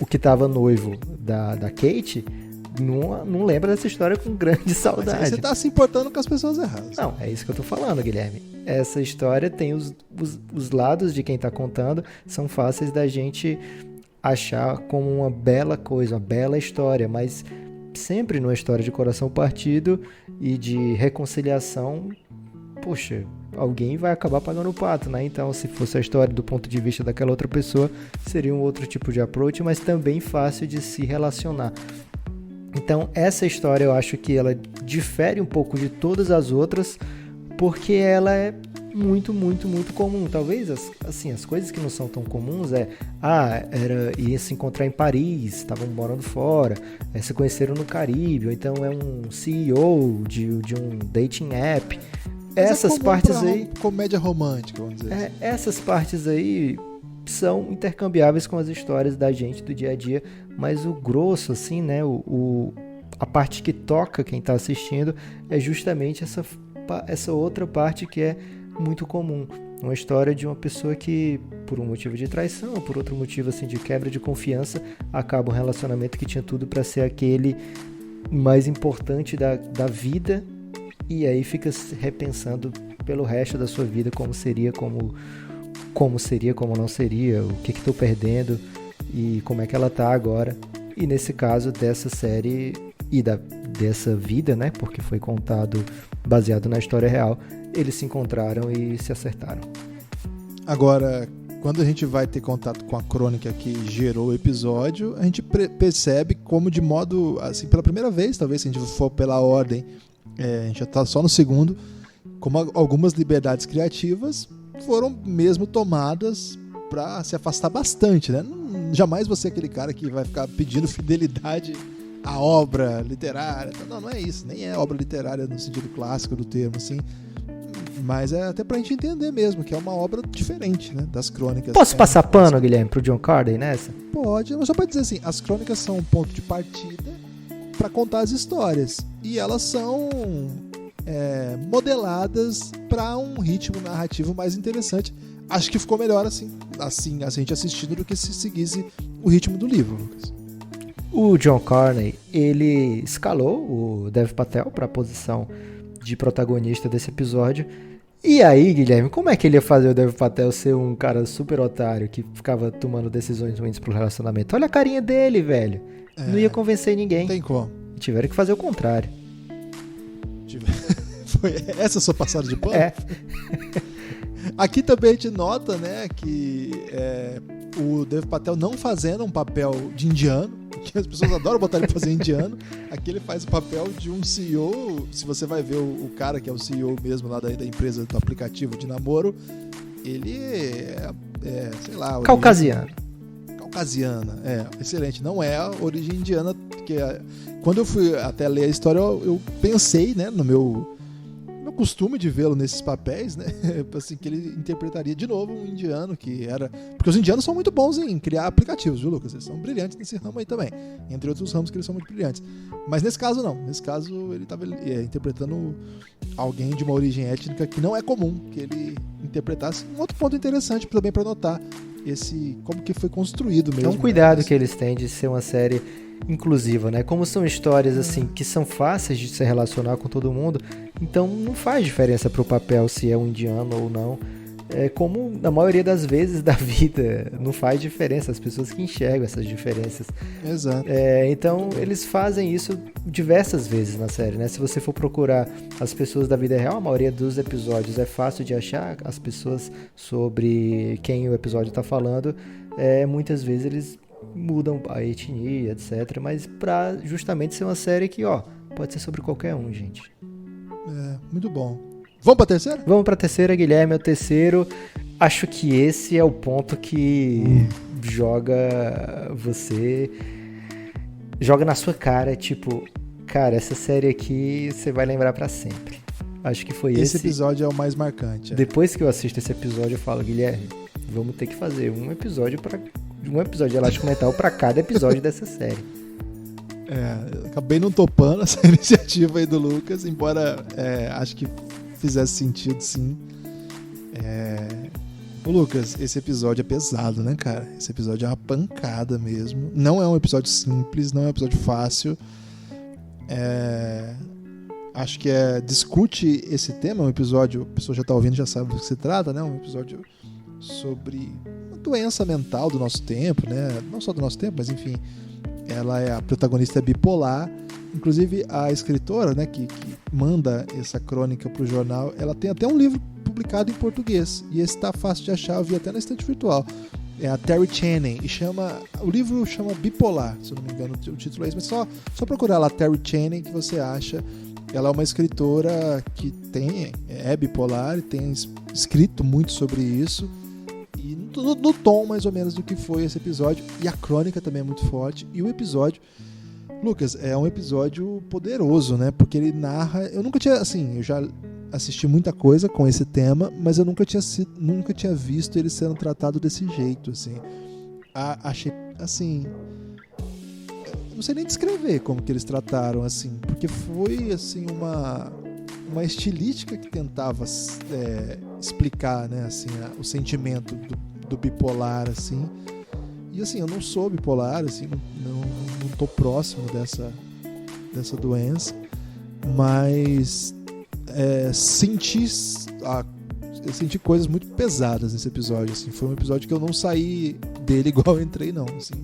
que tava noivo da Kate não lembra dessa história com grande saudade. Mas aí você tá se importando com as pessoas erradas. Não, é isso que eu tô falando, Guilherme. Essa história tem os lados de quem tá contando, são fáceis da gente achar como uma bela coisa, uma bela história, mas sempre numa história de coração partido e de reconciliação, poxa, alguém vai acabar pagando o pato, né? Então, se fosse a história do ponto de vista daquela outra pessoa, seria um outro tipo de approach, mas também fácil de se relacionar. Então, essa história eu acho que ela difere um pouco de todas as outras, porque ela é muito, muito, muito comum. Talvez, as coisas que não são tão comuns ia se encontrar em Paris, estavam morando fora, se conheceram no Caribe, ou então é um CEO de um dating app. Mas essas partes aí... Comédia romântica, vamos dizer assim. Essas partes aí são intercambiáveis com as histórias da gente do dia a dia, mas o grosso, assim, né, a parte que toca quem está assistindo é justamente essa outra parte que é muito comum. Uma história de uma pessoa que, por um motivo de traição, ou por outro motivo assim, de quebra de confiança, acaba um relacionamento que tinha tudo para ser aquele mais importante da vida, e aí fica se repensando pelo resto da sua vida como seria, como não seria, o que estou perdendo e como é que ela tá agora. E nesse caso dessa série e dessa vida, né, porque foi contado baseado na história real, eles se encontraram e se acertaram. Agora, quando a gente vai ter contato com a crônica que gerou o episódio, a gente percebe como, de modo, assim, pela primeira vez, talvez se a gente for pela ordem, a gente já está só no segundo, como algumas liberdades criativas foram mesmo tomadas para se afastar bastante, né? Jamais você é aquele cara que vai ficar pedindo fidelidade à obra literária. Não é isso, nem é obra literária no sentido clássico do termo, assim. Mas é até pra gente entender mesmo que é uma obra diferente, né, das crônicas. Posso passar pano, Guilherme, pro John Carney nessa? Pode, mas só pra dizer assim, as crônicas são um ponto de partida para contar as histórias. E elas são modeladas para um ritmo narrativo mais interessante. Acho que ficou melhor assim a gente assistindo do que se seguisse o ritmo do livro, Lucas. O John Carney, ele escalou o Dev Patel para a posição de protagonista desse episódio. E aí, Guilherme, como é que ele ia fazer o Dev Patel ser um cara super otário que ficava tomando decisões ruins pro relacionamento? Olha a carinha dele, velho. Não ia convencer ninguém. Não tem como. Tiveram que fazer o contrário. Foi essa a sua passada de pano? É. Aqui também a gente nota, né, que o Dev Patel não fazendo um papel de indiano, que as pessoas adoram botar ele pra fazer indiano. Aqui ele faz o papel de um CEO. Se você vai ver o cara que é o CEO mesmo lá da empresa do aplicativo de namoro, ele sei lá... Caucasiana, excelente. Não é a origem indiana, porque quando eu fui até ler a história, eu pensei, né, no meu costume de vê-lo nesses papéis, né, assim, que ele interpretaria de novo um indiano que era... Porque os indianos são muito bons em criar aplicativos, viu, Lucas? Eles são brilhantes nesse ramo aí também, entre outros ramos que eles são muito brilhantes. Mas nesse caso não, nesse caso ele estava interpretando alguém de uma origem étnica que não é comum que ele interpretasse. Um outro ponto interessante também para notar como que foi construído mesmo. É um cuidado que eles têm de ser uma série inclusiva, né? Como são histórias assim que são fáceis de se relacionar com todo mundo, então não faz diferença pro papel se é um indiano ou não. como na maioria das vezes da vida não faz diferença, as pessoas que enxergam essas diferenças. Exato. Então eles fazem isso diversas vezes na série, né? Se você for procurar as pessoas da vida real, a maioria dos episódios é fácil de achar as pessoas sobre quem o episódio está falando. Muitas vezes eles mudam a etnia, etc. Mas pra justamente ser uma série que, pode ser sobre qualquer um, gente. Muito bom. Vamos pra terceira? Vamos pra terceira, Guilherme. É o terceiro. Acho que esse é o ponto que joga na sua cara, tipo, cara, essa série aqui você vai lembrar pra sempre. Acho que foi Esse episódio é o mais marcante. Depois que eu assisto esse episódio, eu falo, Guilherme, vamos ter que fazer um episódio de Elástico Mental pra cada episódio dessa série. Acabei não topando essa iniciativa aí do Lucas, embora acho que fizesse sentido, sim. O Lucas, esse episódio é pesado, né, cara? Esse episódio é uma pancada mesmo. Não é um episódio simples, não é um episódio fácil. Acho que discute esse tema, um episódio, a pessoa já tá ouvindo, já sabe do que se trata, né? Um episódio sobre uma doença mental do nosso tempo, né? Não só do nosso tempo, mas enfim, a protagonista é bipolar. Inclusive a escritora, né, que manda essa crônica pro jornal, ela tem até um livro publicado em português, e esse tá fácil de achar, eu vi até na estante virtual. É a Terry Channing, o livro chama Bipolar, se eu não me engano o título é esse, mas só procurar lá Terry Channing que você acha. Ela é uma escritora que é bipolar e tem escrito muito sobre isso, e no tom mais ou menos do que foi esse episódio, e a crônica também é muito forte, e o episódio, Lucas, é um episódio poderoso, né, porque ele narra, eu nunca tinha, assim, eu já assisti muita coisa com esse tema, mas eu nunca tinha visto ele sendo tratado desse jeito, assim. Achei, assim, não sei nem descrever como que eles trataram, assim, porque foi, assim, uma estilística que tentava explicar, né, assim, o sentimento do bipolar, assim. E, assim, eu não sou bipolar, assim, não tô próximo dessa doença, mas senti coisas muito pesadas nesse episódio, assim. Foi um episódio que eu não saí dele igual eu entrei, não, assim.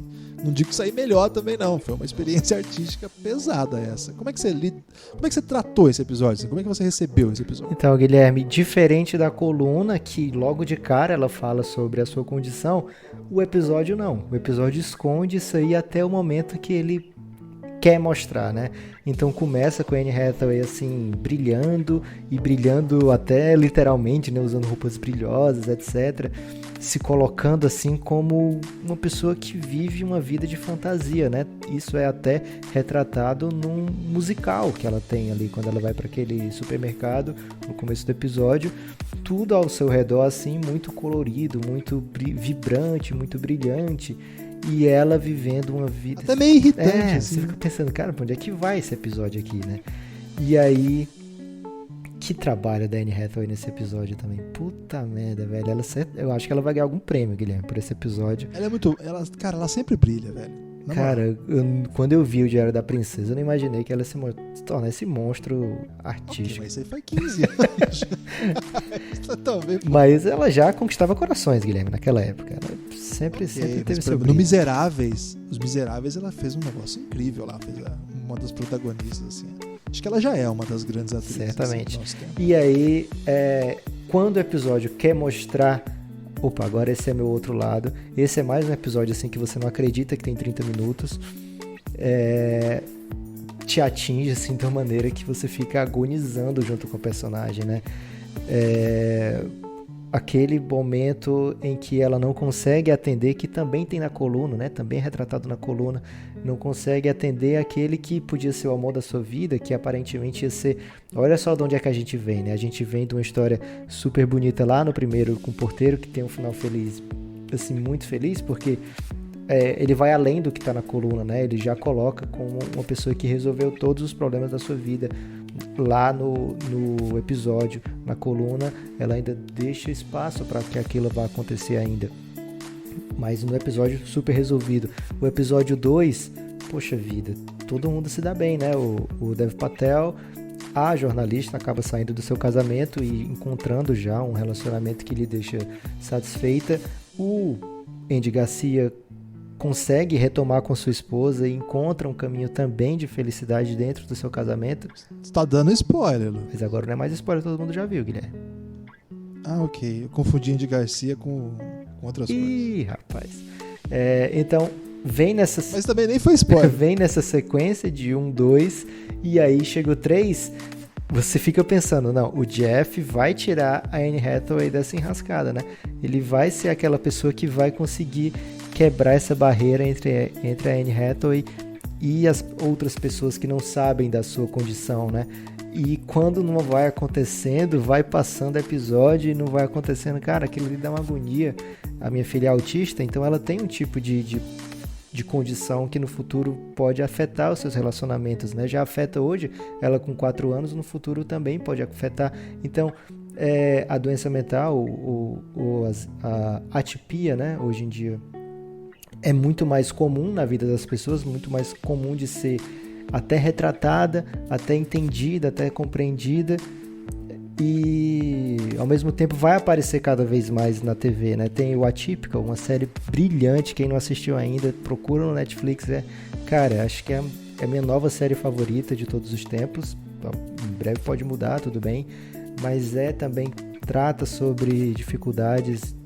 Não digo que saí melhor também, não. Foi uma experiência artística pesada essa. Como é que você tratou esse episódio? Assim? Como é que você recebeu esse episódio? Então, Guilherme, diferente da coluna, que logo de cara ela fala sobre a sua condição, o episódio não. O episódio esconde isso aí até o momento que ele quer mostrar, né? Então começa com a Anne Hathaway assim, brilhando até literalmente, né? Usando roupas brilhosas, etc. Se colocando assim como uma pessoa que vive uma vida de fantasia, né? Isso é até retratado num musical que ela tem ali, quando ela vai para aquele supermercado, no começo do episódio. Tudo ao seu redor assim, muito colorido, muito vibrante, muito brilhante. E ela vivendo uma vida... Até meio irritante, assim. Você fica pensando, cara, pra onde é que vai esse episódio aqui, né? E aí... Que trabalho da Anne Hathaway nesse episódio também. Puta merda, velho. Eu acho que ela vai ganhar algum prêmio, Guilherme, por esse episódio. Ela é muito... Cara, ela sempre brilha, velho. Cara, quando eu vi o Diário da Princesa, eu não imaginei que ela se tornar esse monstro artístico. Okay, mas isso aí foi 15 anos. Mas ela já conquistava corações, Guilherme, naquela época. Ela sempre teve seu brilho. No Os Miseráveis, ela fez um negócio incrível lá. Fez uma das protagonistas, assim. Acho que ela já é uma das grandes atrizes. Certamente. Assim, do nosso tempo. E aí, quando o episódio quer mostrar... Opa, agora esse é meu outro lado. Esse é mais um episódio assim que você não acredita que tem 30 minutos. Te atinge assim de uma maneira que você fica agonizando junto com o personagem, né? Aquele momento em que ela não consegue atender, que também tem na coluna, né? Também é retratado na coluna. Não consegue atender aquele que podia ser o amor da sua vida, que aparentemente ia ser... Olha só de onde é que a gente vem, né? A gente vem de uma história super bonita lá no primeiro com o Porteiro, que tem um final feliz, assim, muito feliz, porque ele vai além do que está na coluna, né? Ele já coloca como uma pessoa que resolveu todos os problemas da sua vida. Lá no episódio, na coluna, ela ainda deixa espaço para que aquilo vá acontecer ainda. Mas no episódio super resolvido. O episódio 2, poxa vida, todo mundo se dá bem, né? O Dev Patel a jornalista acaba saindo do seu casamento e encontrando já um relacionamento que lhe deixa satisfeita. O Andy Garcia consegue retomar com sua esposa e encontra um caminho também de felicidade dentro do seu casamento. Você tá dando spoiler, Lu. Mas agora não é mais spoiler, todo mundo já viu, Guilherme. Ah, ok. Eu confundi Andy Garcia com outras coisas. Ih, rapaz. Então, vem nessa... Mas também nem foi spoiler. Vem nessa sequência de 1, 2, e aí chega o 3, você fica pensando, não, o Jeff vai tirar a Anne Hathaway dessa enrascada, né? Ele vai ser aquela pessoa que vai conseguir quebrar essa barreira entre a Anne Hathaway e as outras pessoas que não sabem da sua condição, né? E quando não vai acontecendo, vai passando episódio e não vai acontecendo, cara, aquilo ali dá uma agonia. A minha filha é autista, então ela tem um tipo de condição que no futuro pode afetar os seus relacionamentos, né? Já afeta hoje, ela com 4 anos, no futuro também pode afetar. Então, a doença mental, a atipia, né? Hoje em dia, é muito mais comum na vida das pessoas, muito mais comum de ser até retratada, até entendida, até compreendida, e ao mesmo tempo vai aparecer cada vez mais na TV, né? Tem o Atípica, uma série brilhante, quem não assistiu ainda, procura no Netflix, cara, acho que é a minha nova série favorita de todos os tempos. Em breve pode mudar, tudo bem, mas também trata sobre dificuldades,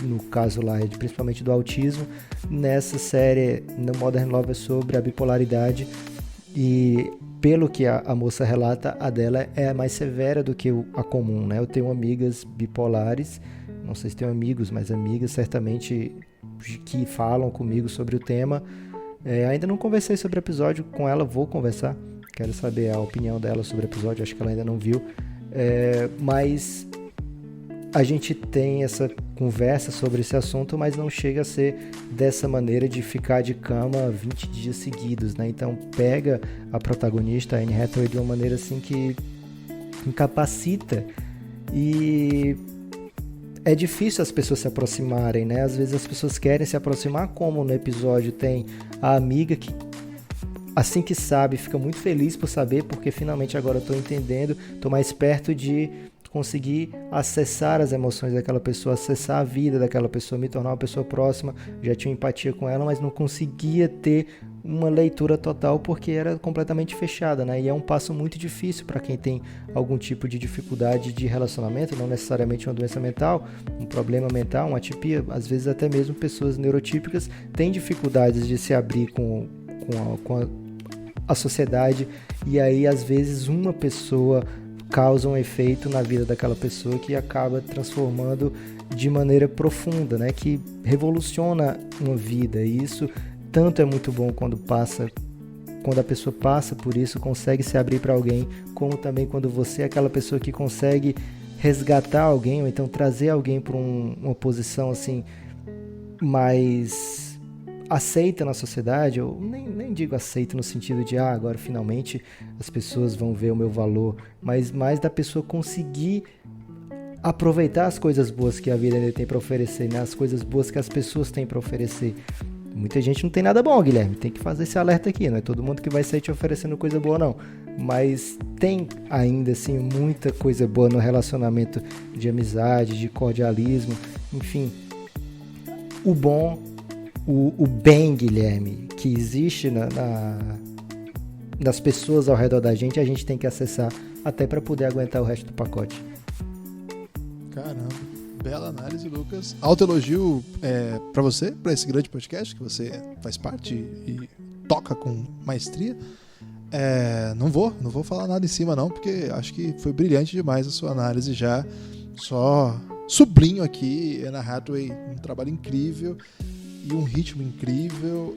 no caso lá, principalmente do autismo. Nessa série, no Modern Love, é sobre a bipolaridade, e pelo que a moça relata, a dela é mais severa do que a comum, né? Eu tenho amigas bipolares, não sei se tenho amigos, mas amigas certamente que falam comigo sobre o tema. Ainda não conversei sobre o episódio com ela, vou conversar, quero saber a opinião dela sobre o episódio, acho que ela ainda não viu, mas a gente tem essa conversa sobre esse assunto, mas não chega a ser dessa maneira de ficar de cama 20 dias seguidos, né? Então pega a protagonista, a Anne Hathaway, de uma maneira assim que incapacita, e é difícil as pessoas se aproximarem, né? Às vezes as pessoas querem se aproximar, como no episódio tem a amiga que, assim que sabe, fica muito feliz por saber, porque finalmente agora eu estou entendendo, estou mais perto de conseguir acessar as emoções daquela pessoa, acessar a vida daquela pessoa, me tornar uma pessoa próxima. Já tinha empatia com ela, mas não conseguia ter uma leitura total porque era completamente fechada, né? E é um passo muito difícil para quem tem algum tipo de dificuldade de relacionamento, não necessariamente uma doença mental, um problema mental, uma atipia. Às vezes até mesmo pessoas neurotípicas têm dificuldades de se abrir com a sociedade, e aí às vezes uma pessoa causa um efeito na vida daquela pessoa que acaba transformando de maneira profunda, né? Que revoluciona uma vida, e isso tanto é muito bom quando a pessoa passa por isso, consegue se abrir para alguém, como também quando você é aquela pessoa que consegue resgatar alguém, ou então trazer alguém para uma posição assim mais aceita na sociedade. Eu nem digo aceita no sentido de agora finalmente as pessoas vão ver o meu valor, mas mais da pessoa conseguir aproveitar as coisas boas que a vida ainda tem para oferecer, né? As coisas boas que as pessoas têm para oferecer. Muita gente não tem nada bom, Guilherme, tem que fazer esse alerta aqui, não é todo mundo que vai sair te oferecendo coisa boa não, mas tem ainda assim muita coisa boa no relacionamento de amizade, de cordialismo, enfim, o bom, o bem, Guilherme, que existe nas pessoas ao redor da gente, a gente tem que acessar até para poder aguentar o resto do pacote. Caramba, bela análise, Lucas. Autoelogio para você, para esse grande podcast que você faz parte e toca com maestria. Não vou falar nada em cima não, porque acho que foi brilhante demais a sua análise já. Só sublinho aqui, Anne Hathaway, um trabalho incrível e um ritmo incrível.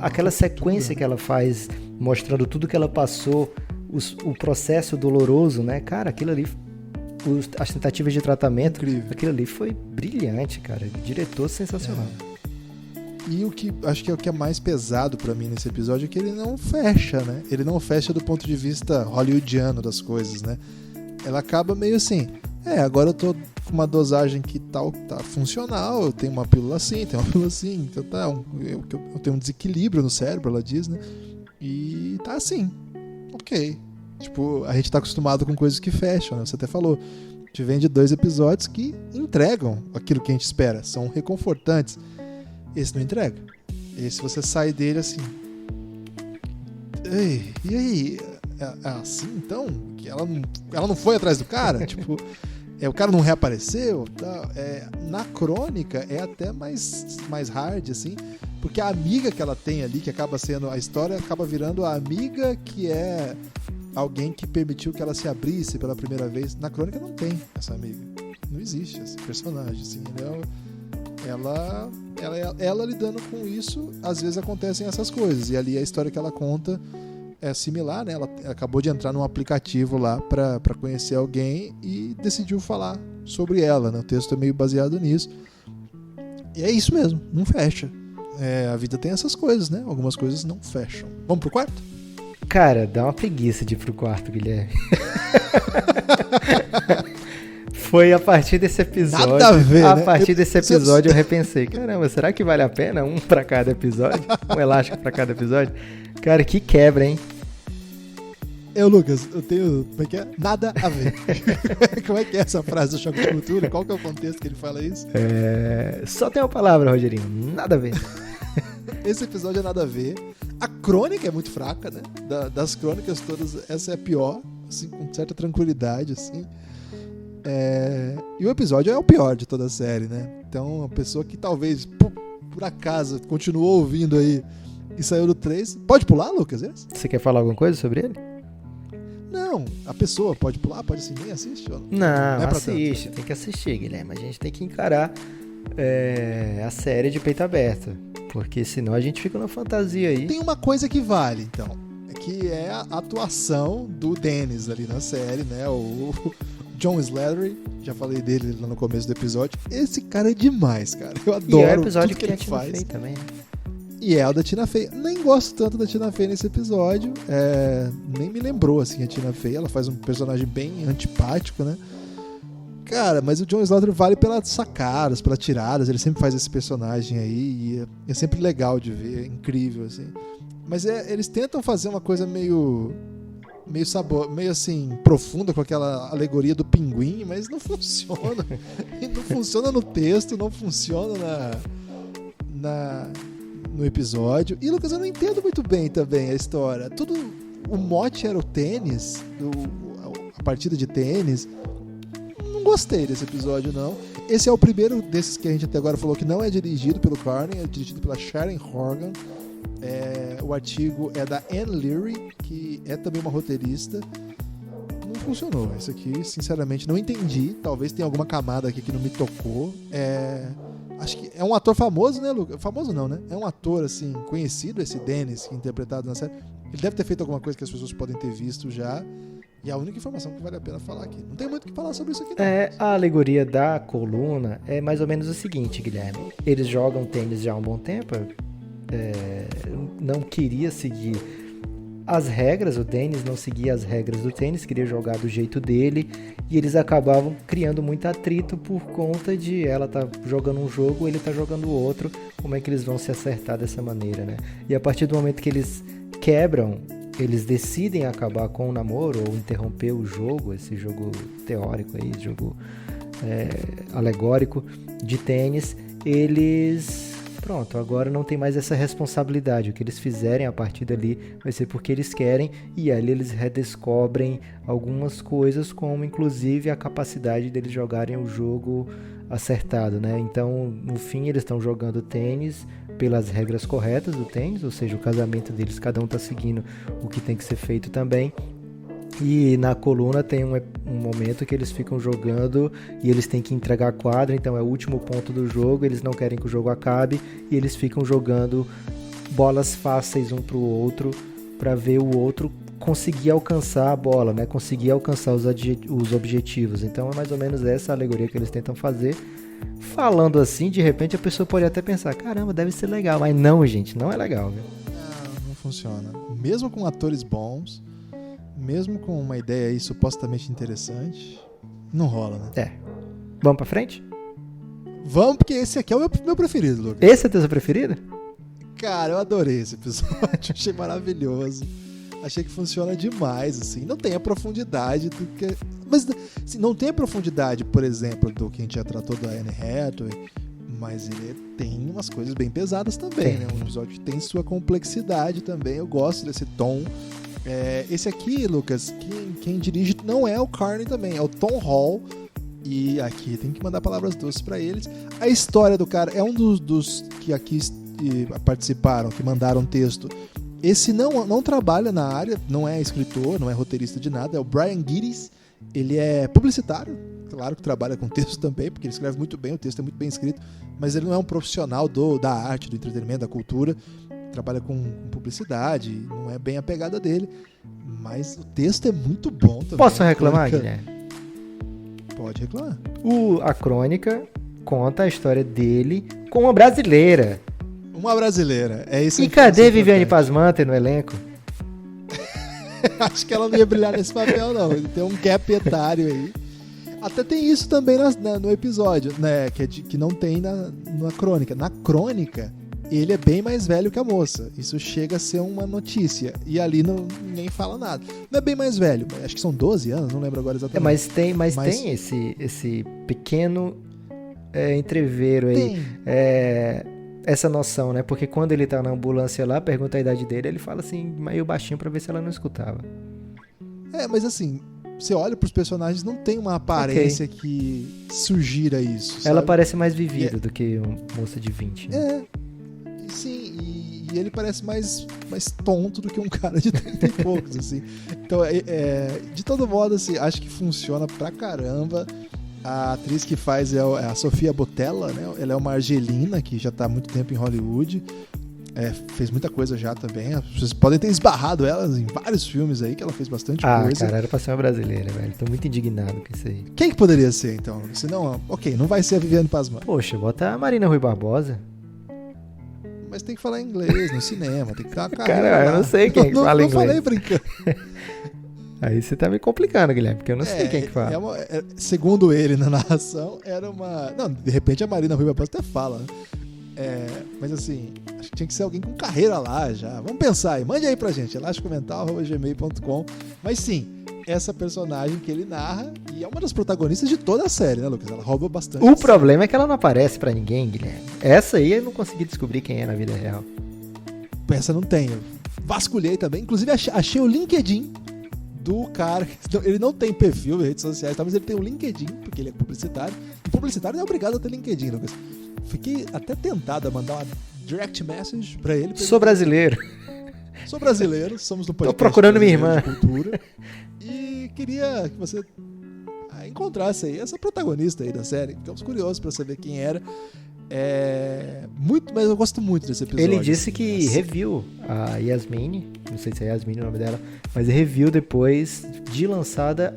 Aquela sequência que ela faz, mostrando tudo que ela passou, o processo doloroso, né? Cara, aquilo ali, as tentativas de tratamento, incrível. Aquilo ali foi brilhante, cara. Diretor sensacional. E o que acho que é o que é mais pesado pra mim nesse episódio é que ele não fecha, né? Ele não fecha do ponto de vista hollywoodiano das coisas, né? Ela acaba meio assim, agora eu tô com uma dosagem que tá funcional, eu tenho uma pílula assim, tenho uma pílula assim, então eu tenho um desequilíbrio no cérebro, ela diz, né? E tá assim. ok. Tipo, a gente tá acostumado com coisas que fecham, né? Você até falou. Te vende 2 episódios que entregam aquilo que a gente espera. São reconfortantes. Esse não entrega. Esse você sai dele assim... Ei, e aí? É assim, então? Que ela não foi atrás do cara? Tipo... o cara não reapareceu? Tá? Na crônica é até mais hard, assim, porque a amiga que ela tem ali, que acaba sendo a história, acaba virando a amiga que é alguém que permitiu que ela se abrisse pela primeira vez. Na crônica não tem essa amiga. Não existe esse personagem, assim. Ela lidando com isso, às vezes acontecem essas coisas. E ali a história que ela conta é similar, né? Ela acabou de entrar num aplicativo lá pra conhecer alguém e decidiu falar sobre ela, né? O texto é meio baseado nisso. E é isso mesmo, não fecha. A vida tem essas coisas, né? Algumas coisas não fecham. Vamos pro quarto? Cara, dá uma preguiça de ir pro quarto, Guilherme. Foi a partir desse episódio. Nada a ver, a né? partir desse episódio eu repensei. Caramba, será que vale a pena um pra cada episódio? Um elástico pra cada episódio? Cara, que quebra, hein? Lucas, eu tenho... Como é que é? Nada a ver. Como é que é essa frase do Choque de Cultura? Qual que é o contexto que ele fala isso? Só tem uma palavra, Rogerinho. Nada a ver. Esse episódio é nada a ver. A crônica é muito fraca, né? Das crônicas todas, essa é a pior. Assim, com certa tranquilidade, assim. E o episódio é o pior de toda a série, né? Então, a pessoa que talvez, por acaso, continuou ouvindo aí e saiu do 3... Pode pular, Lucas? Esse? Você quer falar alguma coisa sobre ele? Não, a pessoa pode pular, pode assim, nem assiste? Ou não é pra assiste, tanto. tem que assistir, Guilherme. A gente tem que encarar a série de peito aberto, porque senão a gente fica na fantasia aí. Tem uma coisa que vale, então, que é a atuação do Dennis ali na série, né? O John Slattery, já falei dele lá no começo do episódio. Esse cara é demais, cara. Eu adoro e é o episódio tudo que ele faz. Fez também, né? E é o da Tina Fey. Nem gosto tanto da Tina Fey nesse episódio. Nem me lembrou, assim, a Tina Fey. Ela faz um personagem bem antipático, né? Cara, mas o John Slattery vale pelas sacadas, pelas tiradas. Ele sempre faz esse personagem aí. E é sempre legal de ver. É incrível, assim. Mas eles tentam fazer uma coisa meio assim, profunda com aquela alegoria do pinguim, mas não funciona. E não funciona no texto, não funciona no episódio. E, Lucas, eu não entendo muito bem também a história. O mote era o tênis, a partida de tênis. Não gostei desse episódio, não. Esse é o primeiro desses que a gente até agora falou que não é dirigido pelo Carney, é dirigido pela Sharon Horgan. O artigo é da Anne Leary, que é também uma roteirista. Não funcionou. Isso aqui, sinceramente, não entendi. Talvez tenha alguma camada aqui que não me tocou. Acho que é um ator famoso, né, Lucas? Famoso não, né? É um ator, assim, conhecido, esse Dennis, que é interpretado na série. Ele deve ter feito alguma coisa que as pessoas podem ter visto já. E é a única informação que vale a pena falar aqui. Não tem muito o que falar sobre isso aqui, não. A alegoria da coluna é mais ou menos o seguinte, Guilherme. Eles jogam tênis já há um bom tempo. Não queria seguir as regras, o Dennis não seguia as regras do tênis, queria jogar do jeito dele, e eles acabavam criando muito atrito por conta de ela tá jogando um jogo, ele tá jogando outro, como é que eles vão se acertar dessa maneira, né? E a partir do momento que eles quebram, eles decidem acabar com o namoro ou interromper o jogo, esse jogo teórico aí, jogo alegórico de tênis, eles... Pronto, agora não tem mais essa responsabilidade. O que eles fizerem a partir dali vai ser porque eles querem, e ali eles redescobrem algumas coisas, como inclusive a capacidade deles jogarem o jogo acertado, né? Então, no fim, eles estão jogando tênis pelas regras corretas do tênis, ou seja, o casamento deles, cada um está seguindo o que tem que ser feito também. E na coluna tem um momento que eles ficam jogando e eles têm que entregar a quadra, então é o último ponto do jogo, eles não querem que o jogo acabe e eles ficam jogando bolas fáceis um pro outro para ver o outro conseguir alcançar a bola, né? Conseguir alcançar os objetivos. Então é mais ou menos essa alegoria que eles tentam fazer. Falando assim, de repente a pessoa pode até pensar, caramba, deve ser legal, mas não, gente, não é legal, viu? Não funciona. Mesmo com atores bons, mesmo com uma ideia aí supostamente interessante, não rola, né? Vamos pra frente? Vamos, porque esse aqui é o meu preferido, Lucas. Esse é o teu preferido? Cara, eu adorei esse episódio, achei maravilhoso. Achei que funciona demais, assim. Não tem a profundidade do que... Mas assim, não tem a profundidade, por exemplo, do que a gente já tratou da Anne Hathaway, mas ele tem umas coisas bem pesadas também, né? Um episódio que tem sua complexidade também. Eu gosto desse tom. Esse aqui, Lucas, quem dirige não é o Carney também, é o Tom Hall. E aqui tem que mandar palavras doces pra eles. A história do cara é um dos que aqui participaram, que mandaram texto. Esse não trabalha na área, não é escritor, não é roteirista de nada, é o Brian Geddes. Ele é publicitário, claro que trabalha com texto também, porque ele escreve muito bem, o texto é muito bem escrito, mas ele não é um profissional da arte, do entretenimento, da cultura. Trabalha com publicidade, não é bem a pegada dele, mas o texto é muito bom também. Posso reclamar, Guilherme? Pode reclamar. A crônica conta a história dele com uma brasileira. Uma brasileira, é isso. E cadê Viviane Pasmanter no elenco? Acho que ela não ia brilhar nesse papel, não. Ele tem um gap etário aí. Até tem isso também no episódio, né? Que não tem na crônica. Na crônica, ele é bem mais velho que a moça. Isso chega a ser uma notícia. E ali ninguém fala nada. Não é bem mais velho, acho que são 12 anos, não lembro agora exatamente. Mas tem esse pequeno entreveiro aí. Essa noção, né? Porque quando ele tá na ambulância lá, pergunta a idade dele, ele fala assim, meio baixinho pra ver se ela não escutava. Mas assim, você olha pros personagens, não tem uma aparência que sugira isso, sabe? Ela parece mais vivida do que uma moça de 20. Né? Sim, e ele parece mais tonto do que um cara de 30 e poucos, assim. Então, de todo modo, assim, acho que funciona pra caramba. A atriz que faz é a Sofia Boutella, né? Ela é uma argelina que já tá há muito tempo em Hollywood. Fez muita coisa já também. Vocês podem ter esbarrado ela em vários filmes aí, que ela fez bastante coisa. Cara, era pra ser uma brasileira, velho. Tô muito indignado com isso aí. Quem que poderia ser, então? Se não, não vai ser a Viviane Pasmanter. Poxa, bota a Marina Rui Barbosa. Mas tem que falar inglês no cinema, tem que ter uma carreira. Cara, eu não sei quem fala inglês. Não falei brincando. Aí você tá me complicando, Guilherme, porque eu não sei quem que fala. Segundo ele, na narração, era uma... Não, de repente a Marina Rui Barbosa até fala, né? Mas assim, acho que tinha que ser alguém com carreira lá já. Vamos pensar aí, mande aí pra gente, elasticomental@gmail.com. Mas sim, essa personagem que ele narra, e é uma das protagonistas de toda a série, né, Lucas? Ela rouba bastante. O problema é que ela não aparece pra ninguém, Guilherme. Essa aí eu não consegui descobrir quem é na vida real. Essa não tem. Eu vasculhei também, inclusive achei o LinkedIn do cara. Ele não tem perfil em redes sociais, mas ele tem um LinkedIn, porque ele é publicitário. E publicitário não é obrigado a ter LinkedIn, Lucas. Fiquei até tentado a mandar uma direct message pra ele. Sou brasileiro. Sou brasileiro, somos do podcast. Tô procurando minha irmã. De cultura. E queria que você encontrasse aí essa protagonista aí da série. Ficamos curiosos pra saber quem era. Mas eu gosto muito desse episódio. Ele disse que reviu a Yasmine, não sei se é Yasmine o nome dela, mas reviu depois de lançada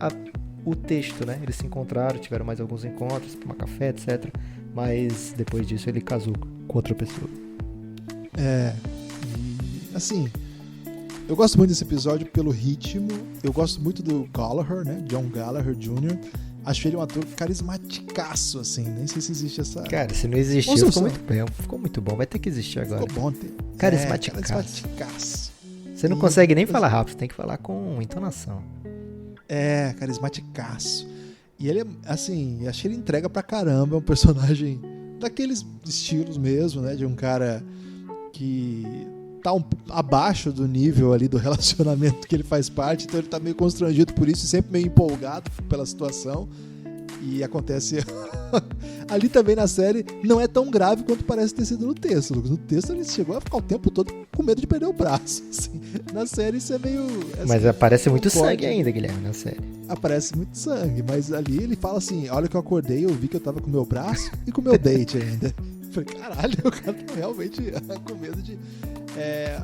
o texto, né? Eles se encontraram, tiveram mais alguns encontros, tomar café, etc. Mas depois disso ele casou com outra pessoa. E assim, eu gosto muito desse episódio pelo ritmo. Eu gosto muito do Gallagher, né? John Gallagher Jr. Acho ele um ator carismaticaço, assim. Nem sei se existe essa... Cara, se não existiu, ficou muito bom. Vai ter que existir agora. Ficou bom ter. Carismaticaço. Você não consegue nem falar rápido, tem que falar com entonação. Carismaticaço. E ele, assim, acho que ele entrega pra caramba. É um personagem daqueles estilos mesmo, né? De um cara que tá abaixo do nível ali do relacionamento que ele faz parte, então ele tá meio constrangido por isso e sempre meio empolgado pela situação. E acontece ali também na série, não é tão grave quanto parece ter sido no texto, Lucas. No texto ele chegou a ficar o tempo todo com medo de perder o braço, assim. Na série isso é meio... Mas aparece muito sangue ainda, Guilherme, na série. Aparece muito sangue, mas ali ele fala assim, olha que eu acordei, eu vi que eu tava com o meu braço e com o meu date ainda. Eu falei, caralho, o cara tá realmente com medo de...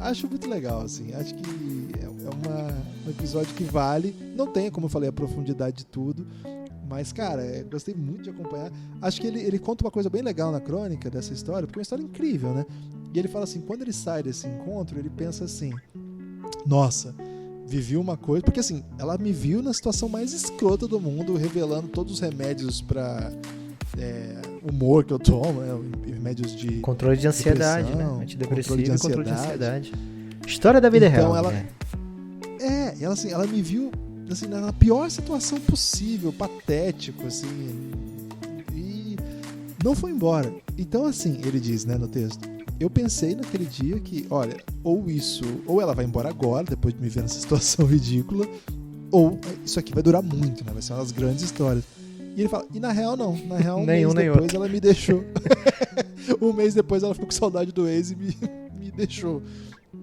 acho muito legal, assim. Acho que é um episódio que vale. Não tem, como eu falei, a profundidade de tudo. Mas, cara, gostei muito de acompanhar. Acho que ele conta uma coisa bem legal na crônica dessa história, porque é uma história incrível, né? E ele fala assim, quando ele sai desse encontro, ele pensa assim, nossa, vivi uma coisa... Porque, assim, ela me viu na situação mais escrota do mundo, revelando todos os remédios pra... humor que eu tomo, né? Remédios de... Controle de ansiedade, né? Antidepressivo e controle de ansiedade. História da vida então real. Ela... né? E ela, assim, ela me viu assim, na pior situação possível, patético, assim, e não foi embora. Então, assim, ele diz, né, no texto, eu pensei naquele dia que, olha, ou ela vai embora agora, depois de me ver nessa situação ridícula, ou isso aqui vai durar muito, né, vai ser uma das grandes histórias. E ele fala, e na real não, na real um mês depois ela me deixou. Um mês depois ela ficou com saudade do ex e me deixou.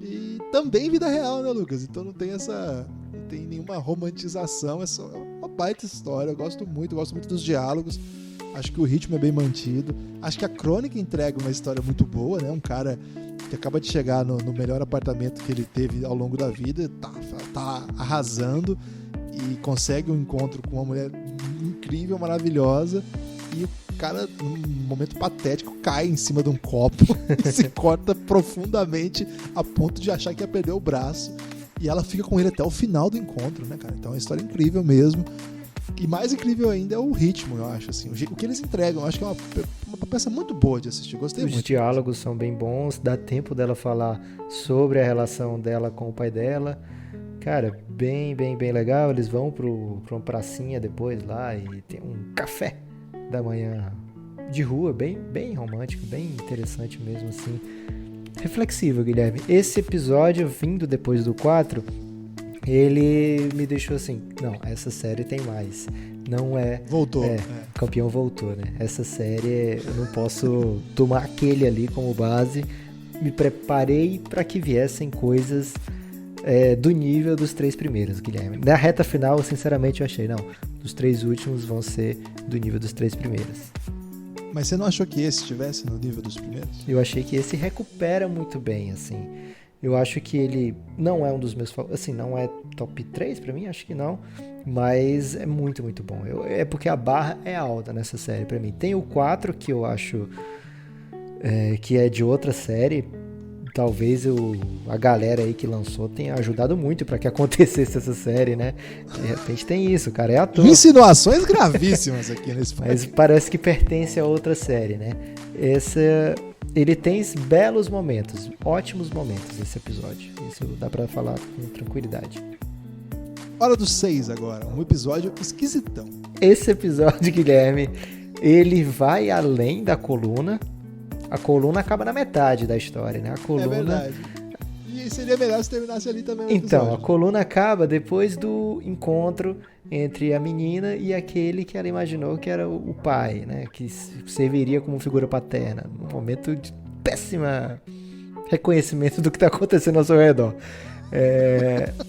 E também vida real, né, Lucas? Então não tem nenhuma romantização, é só uma baita história. Eu gosto muito dos diálogos. Acho que o ritmo é bem mantido. Acho que a crônica entrega uma história muito boa, né? Um cara que acaba de chegar no melhor apartamento que ele teve ao longo da vida, tá arrasando e consegue um encontro com uma mulher incrível, maravilhosa, e o cara, num momento patético, cai em cima de um copo e se corta profundamente a ponto de achar que ia perder o braço, e ela fica com ele até o final do encontro, né, cara? Então é uma história incrível mesmo, e mais incrível ainda é o ritmo, eu acho, assim, o que eles entregam. Eu acho que é uma peça muito boa de assistir, gostei muito. Os diálogos são bem bons, dá tempo dela falar sobre a relação dela com o pai dela. Cara, bem legal. Eles vão pra uma pracinha depois lá e tem um café da manhã de rua, bem romântico, bem interessante mesmo, assim. Reflexivo, Guilherme. Esse episódio, vindo depois do 4, ele me deixou assim, não, essa série tem mais. Não é... Voltou. O campeão voltou, né? Essa série, eu não posso tomar aquele ali como base. Me preparei para que viessem coisas... do nível dos 3 primeiros, Guilherme. Na reta final, sinceramente, eu achei, não, os 3 últimos vão ser do nível dos 3 primeiros. Mas você não achou que esse estivesse no nível dos primeiros? Eu achei que esse recupera muito bem, assim. Eu acho que ele não é um dos meus... Assim, não é top 3 pra mim, acho que não. Mas é muito bom. É porque a barra é alta nessa série pra mim. Tem o 4, que eu acho que é de outra série. Talvez a galera aí que lançou tenha ajudado muito pra que acontecesse essa série, né? De repente tem isso, o cara é ator. Insinuações gravíssimas aqui nesse Mas parece que pertence a outra série, né? Ele tem belos momentos, ótimos momentos esse episódio. Isso dá pra falar com tranquilidade. Hora do 6 agora, um episódio esquisitão. Esse episódio, Guilherme, ele vai além da coluna. A coluna acaba na metade da história, né? A coluna... É verdade. E seria melhor se terminasse ali também o episódio. Então, a coluna acaba depois do encontro entre a menina e aquele que ela imaginou que era o pai, né? Que serviria como figura paterna. Num momento de péssima reconhecimento do que está acontecendo ao seu redor.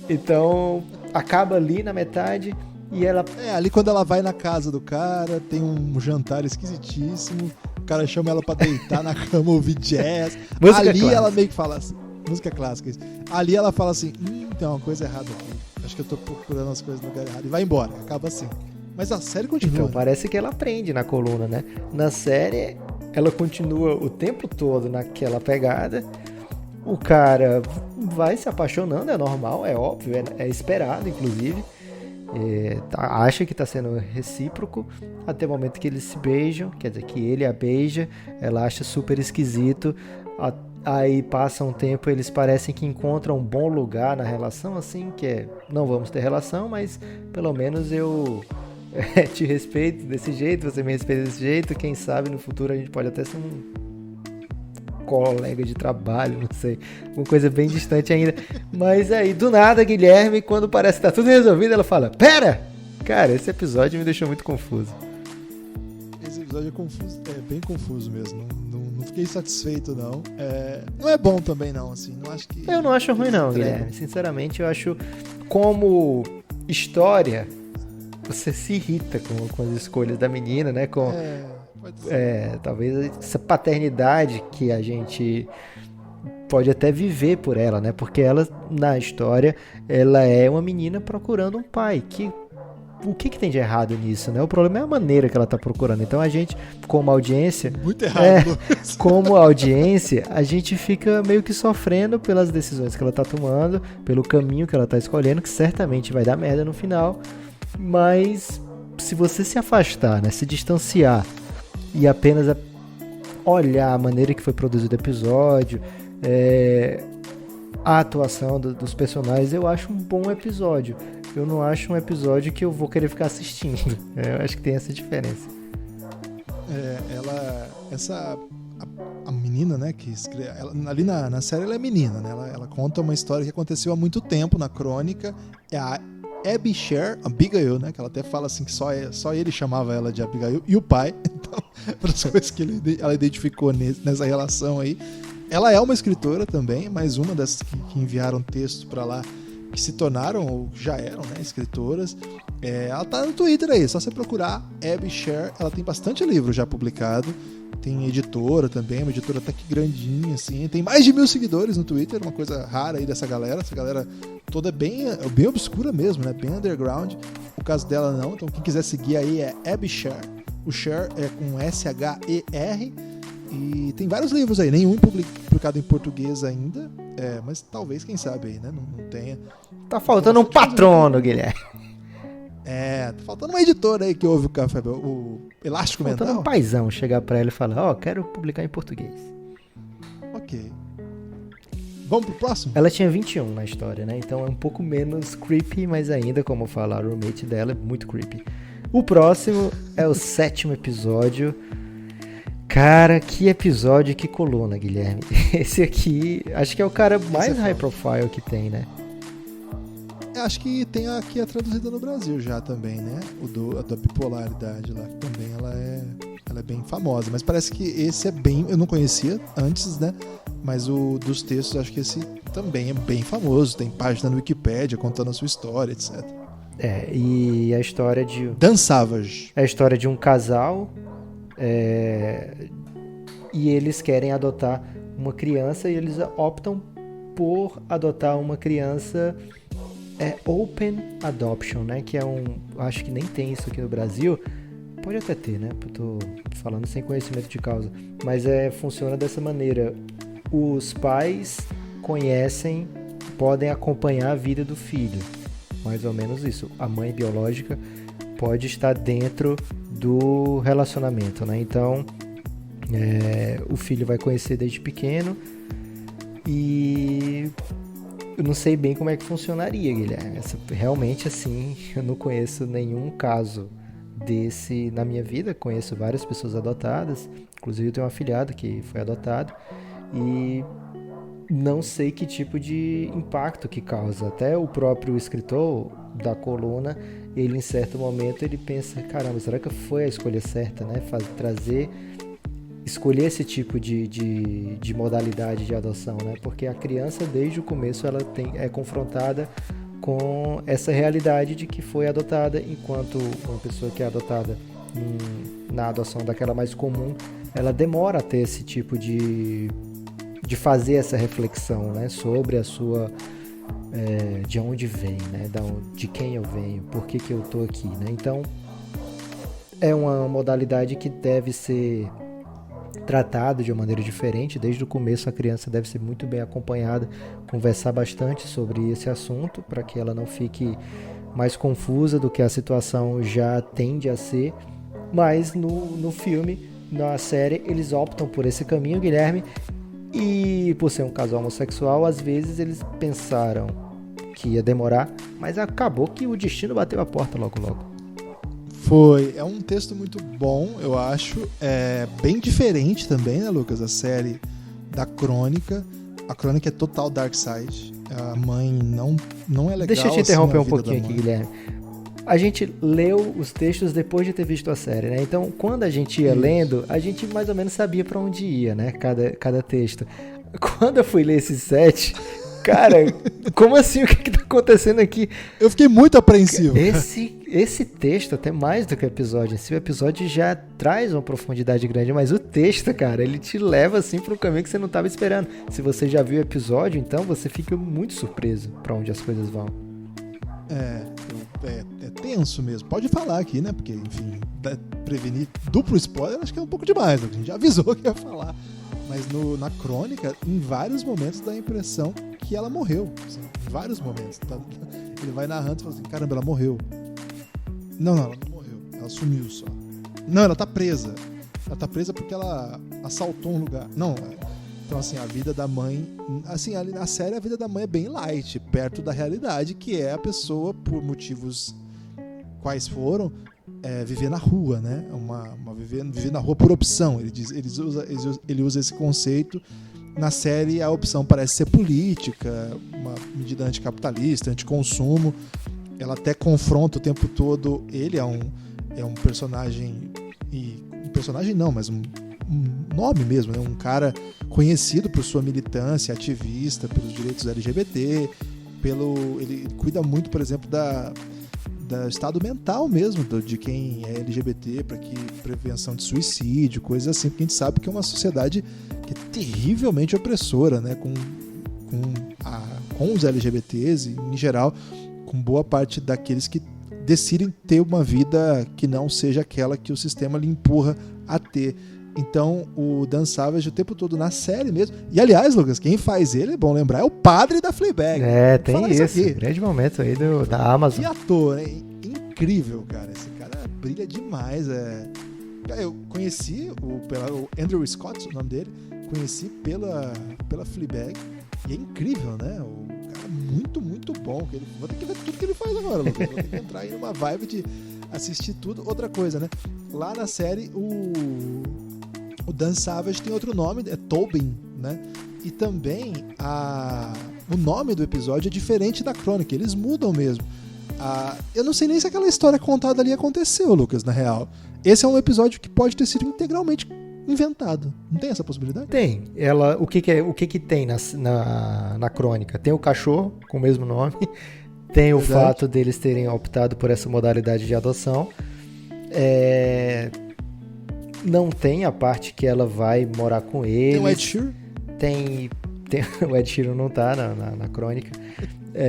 Então, acaba ali na metade e ela... ali quando ela vai na casa do cara, tem um jantar esquisitíssimo... O cara chama ela pra deitar na cama, ouvir jazz. Música ali clássica. Ela meio que fala assim... Música clássica, isso. Ali ela fala assim... tem uma coisa errada aqui. Acho que eu tô procurando as coisas no lugar errado. E vai embora. Acaba assim. Mas a série continua. Então, né? parece que ela aprende na coluna, né? Na série, ela continua o tempo todo naquela pegada. O cara vai se apaixonando, é normal, é óbvio, é esperado, inclusive. Acha que está sendo recíproco até o momento que eles se beijam, quer dizer, que ele a beija, ela acha super esquisito, aí passa um tempo, eles parecem que encontram um bom lugar na relação, assim, que não vamos ter relação, mas pelo menos eu te respeito desse jeito, você me respeita desse jeito, quem sabe no futuro a gente pode até ser um colega de trabalho, não sei, uma coisa bem distante ainda. Mas aí, do nada, Guilherme, quando parece que tá tudo resolvido, ela fala, pera! Cara, esse episódio me deixou muito confuso. Esse episódio é confuso, bem confuso mesmo, não fiquei satisfeito não. Não é bom também não, assim, não acho que... Eu não acho ruim não, Guilherme, sinceramente eu acho, como história, você se irrita com as escolhas da menina, né, talvez essa paternidade que a gente pode até viver por ela, né? Porque ela, na história, ela é uma menina procurando um pai. O que tem de errado nisso, né? O problema é a maneira que ela tá procurando. Então a gente, como audiência... Muito errado, como audiência, a gente fica meio que sofrendo pelas decisões que ela tá tomando, pelo caminho que ela tá escolhendo, que certamente vai dar merda no final. Mas se você se afastar, né? Se distanciar e apenas olhar a maneira que foi produzido o episódio, a atuação dos personagens, eu acho um bom episódio. Eu não acho um episódio que eu vou querer ficar assistindo. Eu acho que tem essa diferença. A menina, né, que escreve, ali na série ela é menina, né, ela conta uma história que aconteceu há muito tempo na crônica, é a Abigail, né, que ela até fala assim que só ele chamava ela de Abigail, e o pai, então, para as coisas que ela identificou nessa relação aí. Ela é uma escritora também, mais uma dessas que enviaram texto para lá, que se tornaram, ou já eram, né, escritoras. Ela tá no Twitter aí, só você procurar Abby Sher, ela tem bastante livro já publicado, tem editora também, uma editora até que grandinha, assim, tem mais de 1.000 seguidores no Twitter, uma coisa rara aí dessa galera, essa galera toda bem obscura mesmo, né, bem underground. O caso dela não, então quem quiser seguir aí é Abby Sher, o Sher é com S-H-E-R, e tem vários livros aí, nenhum publicado em português ainda, mas talvez, quem sabe aí, né, não tenha. Tá faltando um patrono, Guilherme. Tá faltando uma editora aí que ouve o Café, o Elástico Mental. Faltando um paizão chegar pra ela e falar, quero publicar em português. Ok. Vamos pro próximo? Ela tinha 21 na história, né? Então é um pouco menos creepy, mas ainda, como fala a roommate dela, é muito creepy. O próximo é o 7º episódio. Cara, que episódio, que coluna, Guilherme. Esse aqui, acho que é o cara mais high profile que tem, né? Acho que tem aqui a traduzida no Brasil já também, né? A da bipolaridade lá, que também ela é bem famosa. Mas parece que esse é bem... Eu não conhecia antes, né? Mas dos textos, acho que esse também é bem famoso. Tem página no Wikipédia contando a sua história, etc. E a história de... Dan Savage. É a história de um casal... E eles querem adotar uma criança e eles optam por adotar uma criança Open Adoption, né? Que é acho que nem tem isso aqui no Brasil. Pode até ter, né? Eu tô falando sem conhecimento de causa. Mas funciona dessa maneira. Os pais podem acompanhar a vida do filho. Mais ou menos isso. A mãe biológica pode estar dentro do relacionamento, né? Então, o filho vai conhecer desde pequeno e eu não sei bem como é que funcionaria, Guilherme. Realmente, assim, eu não conheço nenhum caso desse na minha vida. Conheço várias pessoas adotadas, inclusive eu tenho um afilhado que foi adotado e não sei que tipo de impacto que causa. Até o próprio escritor da coluna, ele em certo momento ele pensa, caramba, será que foi a escolha certa, né? Escolher esse tipo de modalidade de adoção, né? Porque a criança desde o começo ela é confrontada com essa realidade de que foi adotada, enquanto uma pessoa que é adotada na adoção daquela mais comum, ela demora a ter esse tipo de fazer essa reflexão, né? Sobre a sua de onde vem, né? De quem eu venho, por que eu tô aqui, né? Então é uma modalidade que deve ser tratado de uma maneira diferente. Desde o começo a criança deve ser muito bem acompanhada, conversar bastante sobre esse assunto para que ela não fique mais confusa do que a situação já tende a ser. Mas no filme, na série, eles optam por esse caminho, Guilherme, e por ser um casal homossexual, às vezes eles pensaram que ia demorar, mas acabou que o destino bateu a porta logo. É um texto muito bom, eu acho. É bem diferente também, né, Lucas? A série da Crônica. A Crônica é total Dark Side. A mãe não é legal. Deixa eu te interromper assim, um pouquinho aqui, Guilherme. A gente leu os textos depois de ter visto a série, né? Então, quando a gente ia lendo, a gente mais ou menos sabia pra onde ia, né? Cada texto. Quando eu fui ler esses 7... Cara, como assim? O que tá acontecendo aqui? Eu fiquei muito apreensivo. Esse texto, até mais do que o episódio em si, o episódio já traz uma profundidade grande, mas o texto, cara, ele te leva assim para um caminho que você não estava esperando. Se você já viu o episódio, então você fica muito surpreso para onde as coisas vão. É tenso mesmo. Pode falar aqui, né? Porque, enfim, prevenir duplo spoiler acho que é um pouco demais. A gente já avisou que ia falar. Mas na crônica, em vários momentos dá a impressão que ela morreu. Assim, em vários momentos. Ele vai narrando e fala assim, caramba, ela morreu. Não, ela não morreu. Ela sumiu só. Não, ela tá presa. Ela tá presa porque ela assaltou um lugar. Não, Então, assim, a vida da mãe... Assim, ali na série, a vida da mãe é bem light, perto da realidade, que é a pessoa, por motivos quais foram, viver na rua, né? Viver na rua por opção. Ele usa esse conceito. Na série, a opção parece ser política, uma medida anticapitalista, anticonsumo. Ela até confronta o tempo todo. Ele é um personagem... Um personagem não, mas um nome mesmo, né? Um cara conhecido por sua militância, ativista pelos direitos LGBT, ele cuida muito, por exemplo, do estado mental mesmo de quem é LGBT, para que prevenção de suicídio, coisas assim, porque a gente sabe que é uma sociedade que é terrivelmente opressora, né? Com os LGBTs e, em geral, com boa parte daqueles que decidem ter uma vida que não seja aquela que o sistema lhe empurra a ter. Então, o Dan Savage o tempo todo na série mesmo. E, aliás, Lucas, quem faz ele, é bom lembrar, é o padre da Fleabag. Tem isso. Grande momento aí da Amazon. Que ator, né? Incrível, cara. Esse cara brilha demais. Eu conheci o Andrew Scott, o nome dele. Conheci pela Fleabag. E é incrível, né? O cara muito, muito bom. Vou ter que ver tudo que ele faz agora, Lucas. Vou ter que entrar aí numa vibe de assistir tudo. Outra coisa, né? Lá na série, o Dan Savage tem outro nome, é Tobin, né? E também o nome do episódio é diferente da crônica, eles mudam mesmo. Eu não sei nem se aquela história contada ali aconteceu, Lucas, na real. Esse é um episódio que pode ter sido integralmente inventado. Não tem essa possibilidade? Tem. O que tem na crônica? Tem o cachorro com o mesmo nome, tem o fato deles terem optado por essa modalidade de adoção. Não tem a parte que ela vai morar com eles. Tem o Ed Sheeran? Tem o Ed Sheeran não tá na crônica.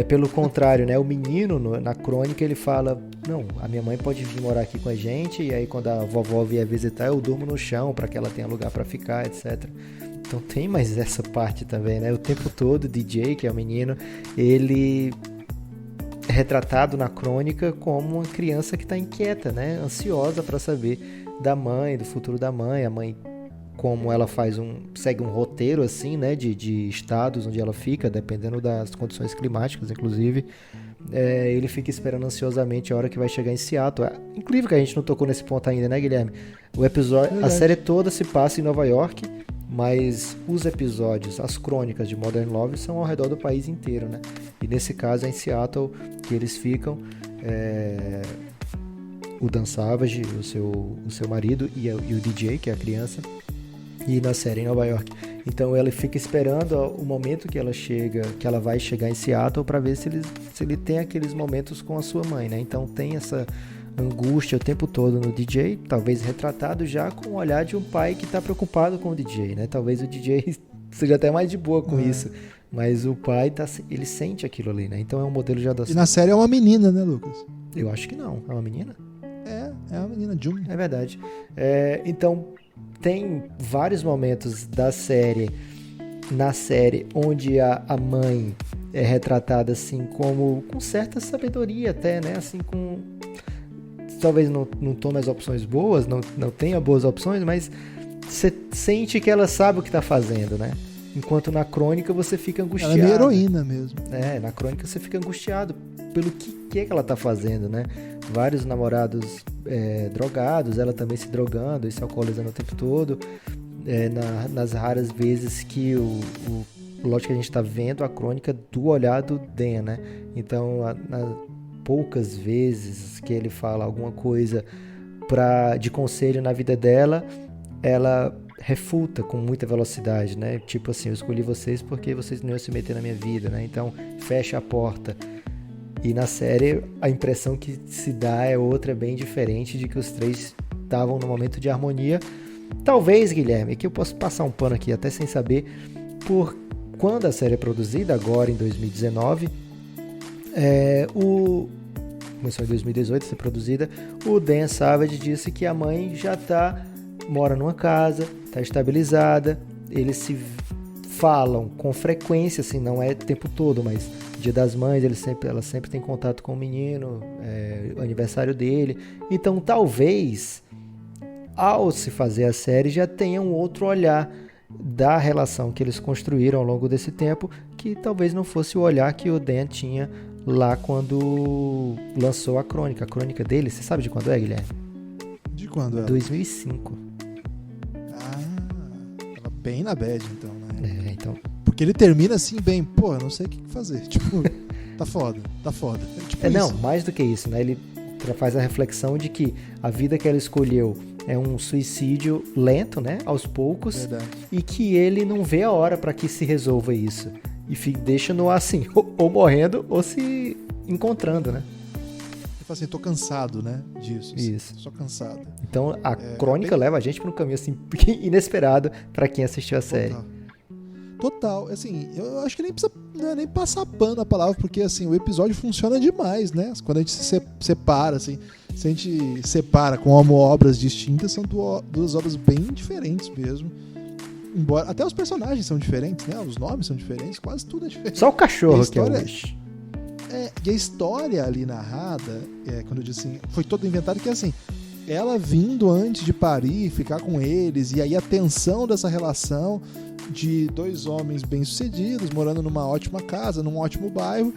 Pelo contrário, né? O menino na crônica ele fala: não, a minha mãe pode vir morar aqui com a gente, e aí quando a vovó vier visitar eu durmo no chão para que ela tenha lugar para ficar, etc. Então tem mais essa parte também, né? O tempo todo o DJ, que é o menino, ele é retratado na crônica como uma criança que está inquieta, né? Ansiosa para saber da mãe, do futuro da mãe. A mãe, como ela segue um roteiro assim, né, de estados onde ela fica, dependendo das condições climáticas, inclusive, ele fica esperando ansiosamente a hora que vai chegar em Seattle. É incrível que a gente não tocou nesse ponto ainda, né, Guilherme? O episódio, a série toda se passa em Nova York, mas os episódios, as crônicas de Modern Love são ao redor do país inteiro, né? E nesse caso é em Seattle que eles ficam. O Dan Savage, o seu marido e o DJ, que é a criança, e na série em Nova York. Então ela fica esperando o momento que ela vai chegar em Seattle para ver se ele tem aqueles momentos com a sua mãe, né? Então tem essa angústia o tempo todo no DJ, talvez retratado já com o olhar de um pai que está preocupado com o DJ, né? Talvez o DJ seja até mais de boa com isso, mas o pai ele sente aquilo ali, né? Então é um modelo de adoção. E na série é uma menina, né, Lucas? Eu acho que não. É uma menina? É uma menina, June. É verdade. Então, tem vários momentos na série, onde a mãe é retratada assim como com certa sabedoria até, né? Assim, talvez não tome as opções boas, não tenha boas opções, mas você sente que ela sabe o que está fazendo, né? Enquanto na crônica você fica angustiado. Ela é meio heroína mesmo. Na crônica você fica angustiado pelo que ela tá fazendo, né? Vários namorados drogados, ela também se drogando e se alcoolizando o tempo todo. Nas raras vezes que lógico que a gente tá vendo a crônica do olhar do Dan, né? Então, poucas vezes que ele fala alguma coisa de conselho na vida dela, ela refuta com muita velocidade, né? Tipo assim, eu escolhi vocês porque vocês não iam se meter na minha vida, né? Então, fecha a porta. E na série, a impressão que se dá é outra, bem diferente, de que os três estavam num momento de harmonia. Talvez, Guilherme, que eu posso passar um pano aqui até sem saber, por quando a série é produzida, agora em 2019, começou em 2018 a ser produzida, o Dan Savage disse que a mãe já mora numa casa, está estabilizada, eles se falam com frequência, assim, não é o tempo todo, mas Dia das Mães, ela sempre tem contato com o menino, o aniversário dele. Então, talvez, ao se fazer a série, já tenha um outro olhar da relação que eles construíram ao longo desse tempo, que talvez não fosse o olhar que o Dan tinha lá quando lançou a crônica dele. Você sabe de quando é, Guilherme? De quando é? 2005. Tava bem na bad, então, né? Então... Porque ele termina assim, bem, pô, eu não sei o que fazer. Tipo, tá foda. Tipo não, isso. mais do que isso, né? Ele faz a reflexão de que a vida que ela escolheu é um suicídio lento, né? Aos poucos. Verdade. E que ele não vê a hora para que se resolva isso. E deixa no ar assim, ou morrendo ou se encontrando, né? Ele fala assim, tô cansado, né? Disso. Assim, isso. Só cansado. Então a crônica leva a gente para um caminho assim inesperado para quem assistiu a série. Total. Assim, eu acho que nem precisa nem passar pano a palavra, porque assim, o episódio funciona demais, né? Quando a gente se separa, assim, se a gente separa com obras distintas, são duas obras bem diferentes mesmo. Embora até os personagens são diferentes, né? Os nomes são diferentes, quase tudo é diferente. Só o cachorro que é o Wish. E a história ali narrada, quando eu disse assim, foi todo inventado, que assim, ela vindo antes de parir, ficar com eles, e aí a tensão dessa relação de dois homens bem-sucedidos, morando numa ótima casa, num ótimo bairro,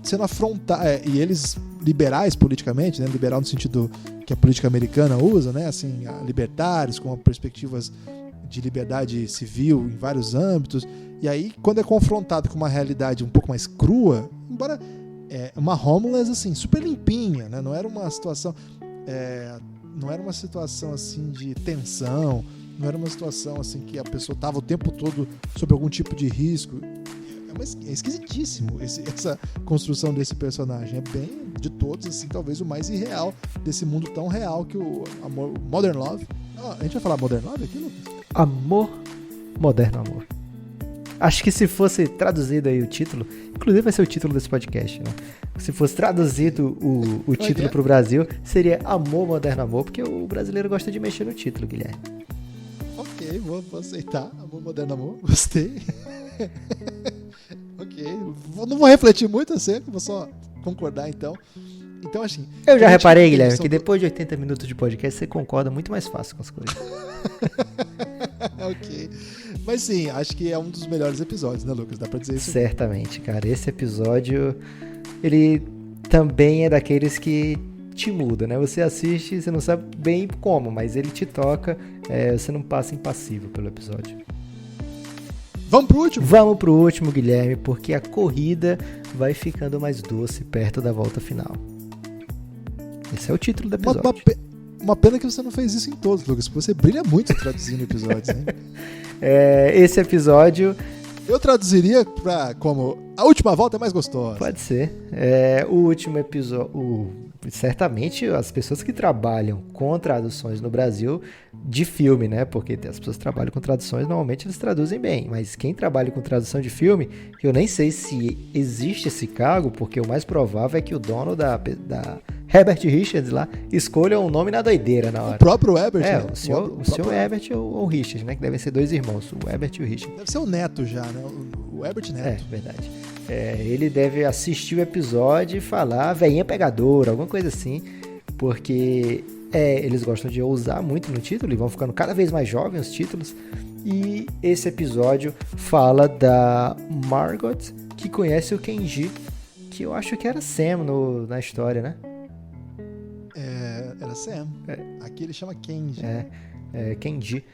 sendo afrontados, e eles liberais politicamente, né? Liberal no sentido que a política americana usa, né? Assim, libertários, com perspectivas de liberdade civil em vários âmbitos, e aí quando é confrontado com uma realidade um pouco mais crua, embora uma Homeless assim, super limpinha, né? Não era uma situação assim de tensão, não era uma situação assim que a pessoa estava o tempo todo sob algum tipo de risco. É esquisitíssimo essa construção desse personagem. É bem, de todos, assim, talvez o mais irreal desse mundo tão real que o Modern Love. A gente vai falar Modern Love aqui, Lucas? Amor, Moderno Amor. Acho que se fosse traduzido aí o título, inclusive vai ser o título desse podcast, né? Se fosse traduzido o título para o Brasil, seria Amor, Moderno Amor, porque o brasileiro gosta de mexer no título, Guilherme. Ok, vou aceitar. Amor, Moderno Amor, gostei. Ok, não vou refletir muito, eu sei, vou só concordar então. Então, assim... Eu já reparei, Guilherme, que depois de 80 minutos de podcast você concorda muito mais fácil com as coisas. Ok. Mas sim, acho que é um dos melhores episódios, né, Lucas? Dá pra dizer isso? Certamente, cara. Esse episódio, ele também é daqueles que te muda, né? Você assiste, você não sabe bem como, mas ele te toca, você não passa impassível pelo episódio. Vamos pro último? Vamos pro último, Guilherme, porque a corrida vai ficando mais doce perto da volta final. Esse é o título do episódio. Uma pena que você não fez isso em todos, Lucas, porque você brilha muito traduzindo episódios, hein? Esse episódio... Eu traduziria como a última volta é mais gostosa. Pode ser. O último episódio... Certamente as pessoas que trabalham com traduções no Brasil de filme, né? Porque as pessoas que trabalham com traduções, normalmente eles traduzem bem. Mas quem trabalha com tradução de filme, eu nem sei se existe esse cargo, porque o mais provável é que o dono da Herbert Richards lá escolha um nome na doideira na hora. O próprio Herbert? Né? O senhor Herbert ou o Richards, né? Que devem ser dois irmãos, o Herbert e o Richards. Deve ser o Neto já, né? O Herbert Neto. Verdade. Ele deve assistir o episódio e falar veinha pegadora, alguma coisa assim, porque eles gostam de ousar muito no título e vão ficando cada vez mais jovens os títulos. E esse episódio fala da Margot, que conhece o Kenji, que eu acho que era Sam na história, né? Era Sam. Aqui ele chama Kenji. Kenji.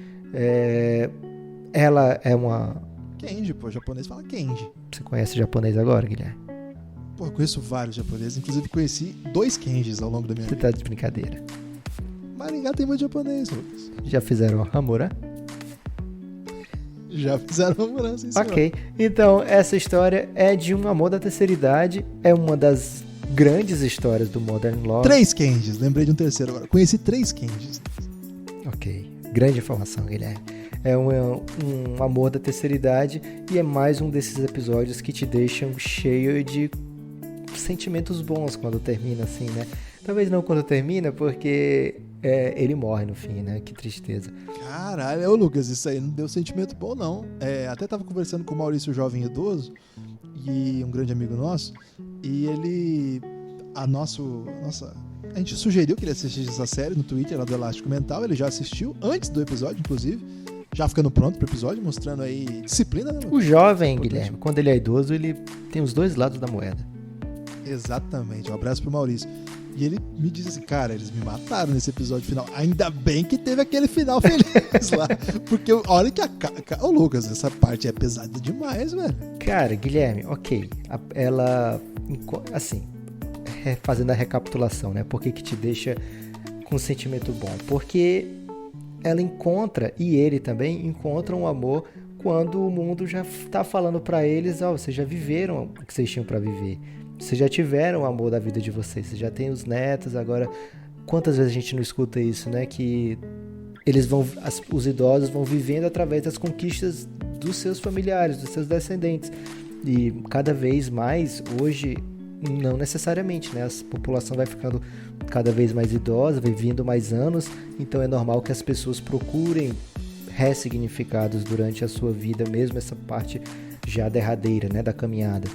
Ela é uma... Kenji, pô, o japonês fala Kenji. Você conhece japonês agora, Guilherme? Pô, eu conheço vários japoneses, inclusive conheci 2 Kenjis ao longo da minha vida. Você tá de brincadeira. Maringá tem muito japonês, Lucas. Já fizeram Hamura? Já fizeram Hamura, sim, senhor. Ok, então essa história é de um amor da terceira idade, é uma das grandes histórias do Modern Love. 3 Kenjis, lembrei de um terceiro agora. Conheci 3 Kenjis. Ok, grande informação, Guilherme. É um amor da terceira idade e é mais um desses episódios que te deixam cheio de sentimentos bons quando termina assim, né? Talvez não quando termina, porque ele morre no fim, né? Que tristeza. Caralho, Lucas, isso aí não deu sentimento bom, não. Até tava conversando com o Maurício Jovem Idoso, e um grande amigo nosso, e ele... A gente sugeriu que ele assistisse essa série no Twitter, lá do Elástico Mental, ele já assistiu, antes do episódio, inclusive. já ficando pronto pro episódio, mostrando aí disciplina, né? O jovem, Guilherme, quando ele é idoso, ele tem os dois lados da moeda. Exatamente, um abraço pro Maurício. E ele me disse assim, cara, eles me mataram nesse episódio final. Ainda bem que teve aquele final feliz lá. Porque olha que Ô, Lucas, essa parte é pesada demais, velho. Cara, Guilherme, ok. Ela, assim, fazendo a recapitulação, né? Por que te deixa com um sentimento bom? Porque ela encontra, e ele também, encontra um amor quando o mundo já tá falando pra eles, vocês já viveram o que vocês tinham pra viver. Vocês já tiveram o amor da vida de vocês, vocês já têm os netos, agora quantas vezes a gente não escuta isso, né? Que os idosos vão vivendo através das conquistas dos seus familiares, dos seus descendentes. E cada vez mais, hoje, não necessariamente, né? A população vai ficando cada vez mais idosa, vivendo mais anos, então é normal que as pessoas procurem ressignificados durante a sua vida, mesmo essa parte já derradeira, né? Da caminhada.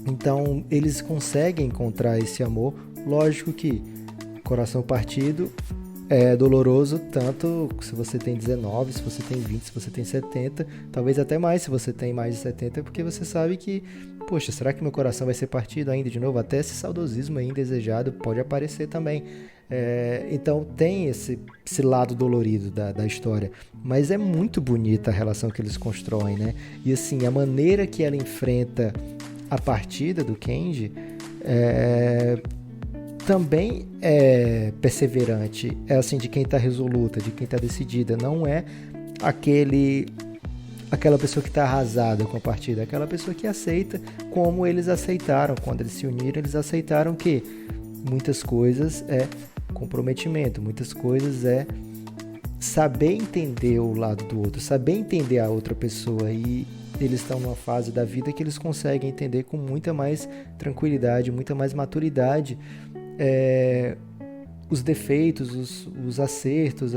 Então, eles conseguem encontrar esse amor. Lógico que coração partido é doloroso, tanto se você tem 19, se você tem 20, se você tem 70, talvez até mais se você tem mais de 70, porque você sabe que, poxa, será que meu coração vai ser partido ainda de novo? Até esse saudosismo aí indesejado pode aparecer também. Então tem esse lado dolorido da história, mas é muito bonita a relação que eles constroem, né? E assim, a maneira que ela enfrenta a partida do Kenji também é perseverante, é assim, de quem está resoluta, de quem está decidida, não é aquela pessoa que está arrasada com a partida, aquela pessoa que aceita como eles aceitaram, quando eles se uniram, eles aceitaram que muitas coisas é comprometimento, muitas coisas é saber entender o lado do outro, saber entender a outra pessoa, e eles estão numa fase da vida que eles conseguem entender com muita mais tranquilidade, muita mais maturidade os defeitos, os acertos,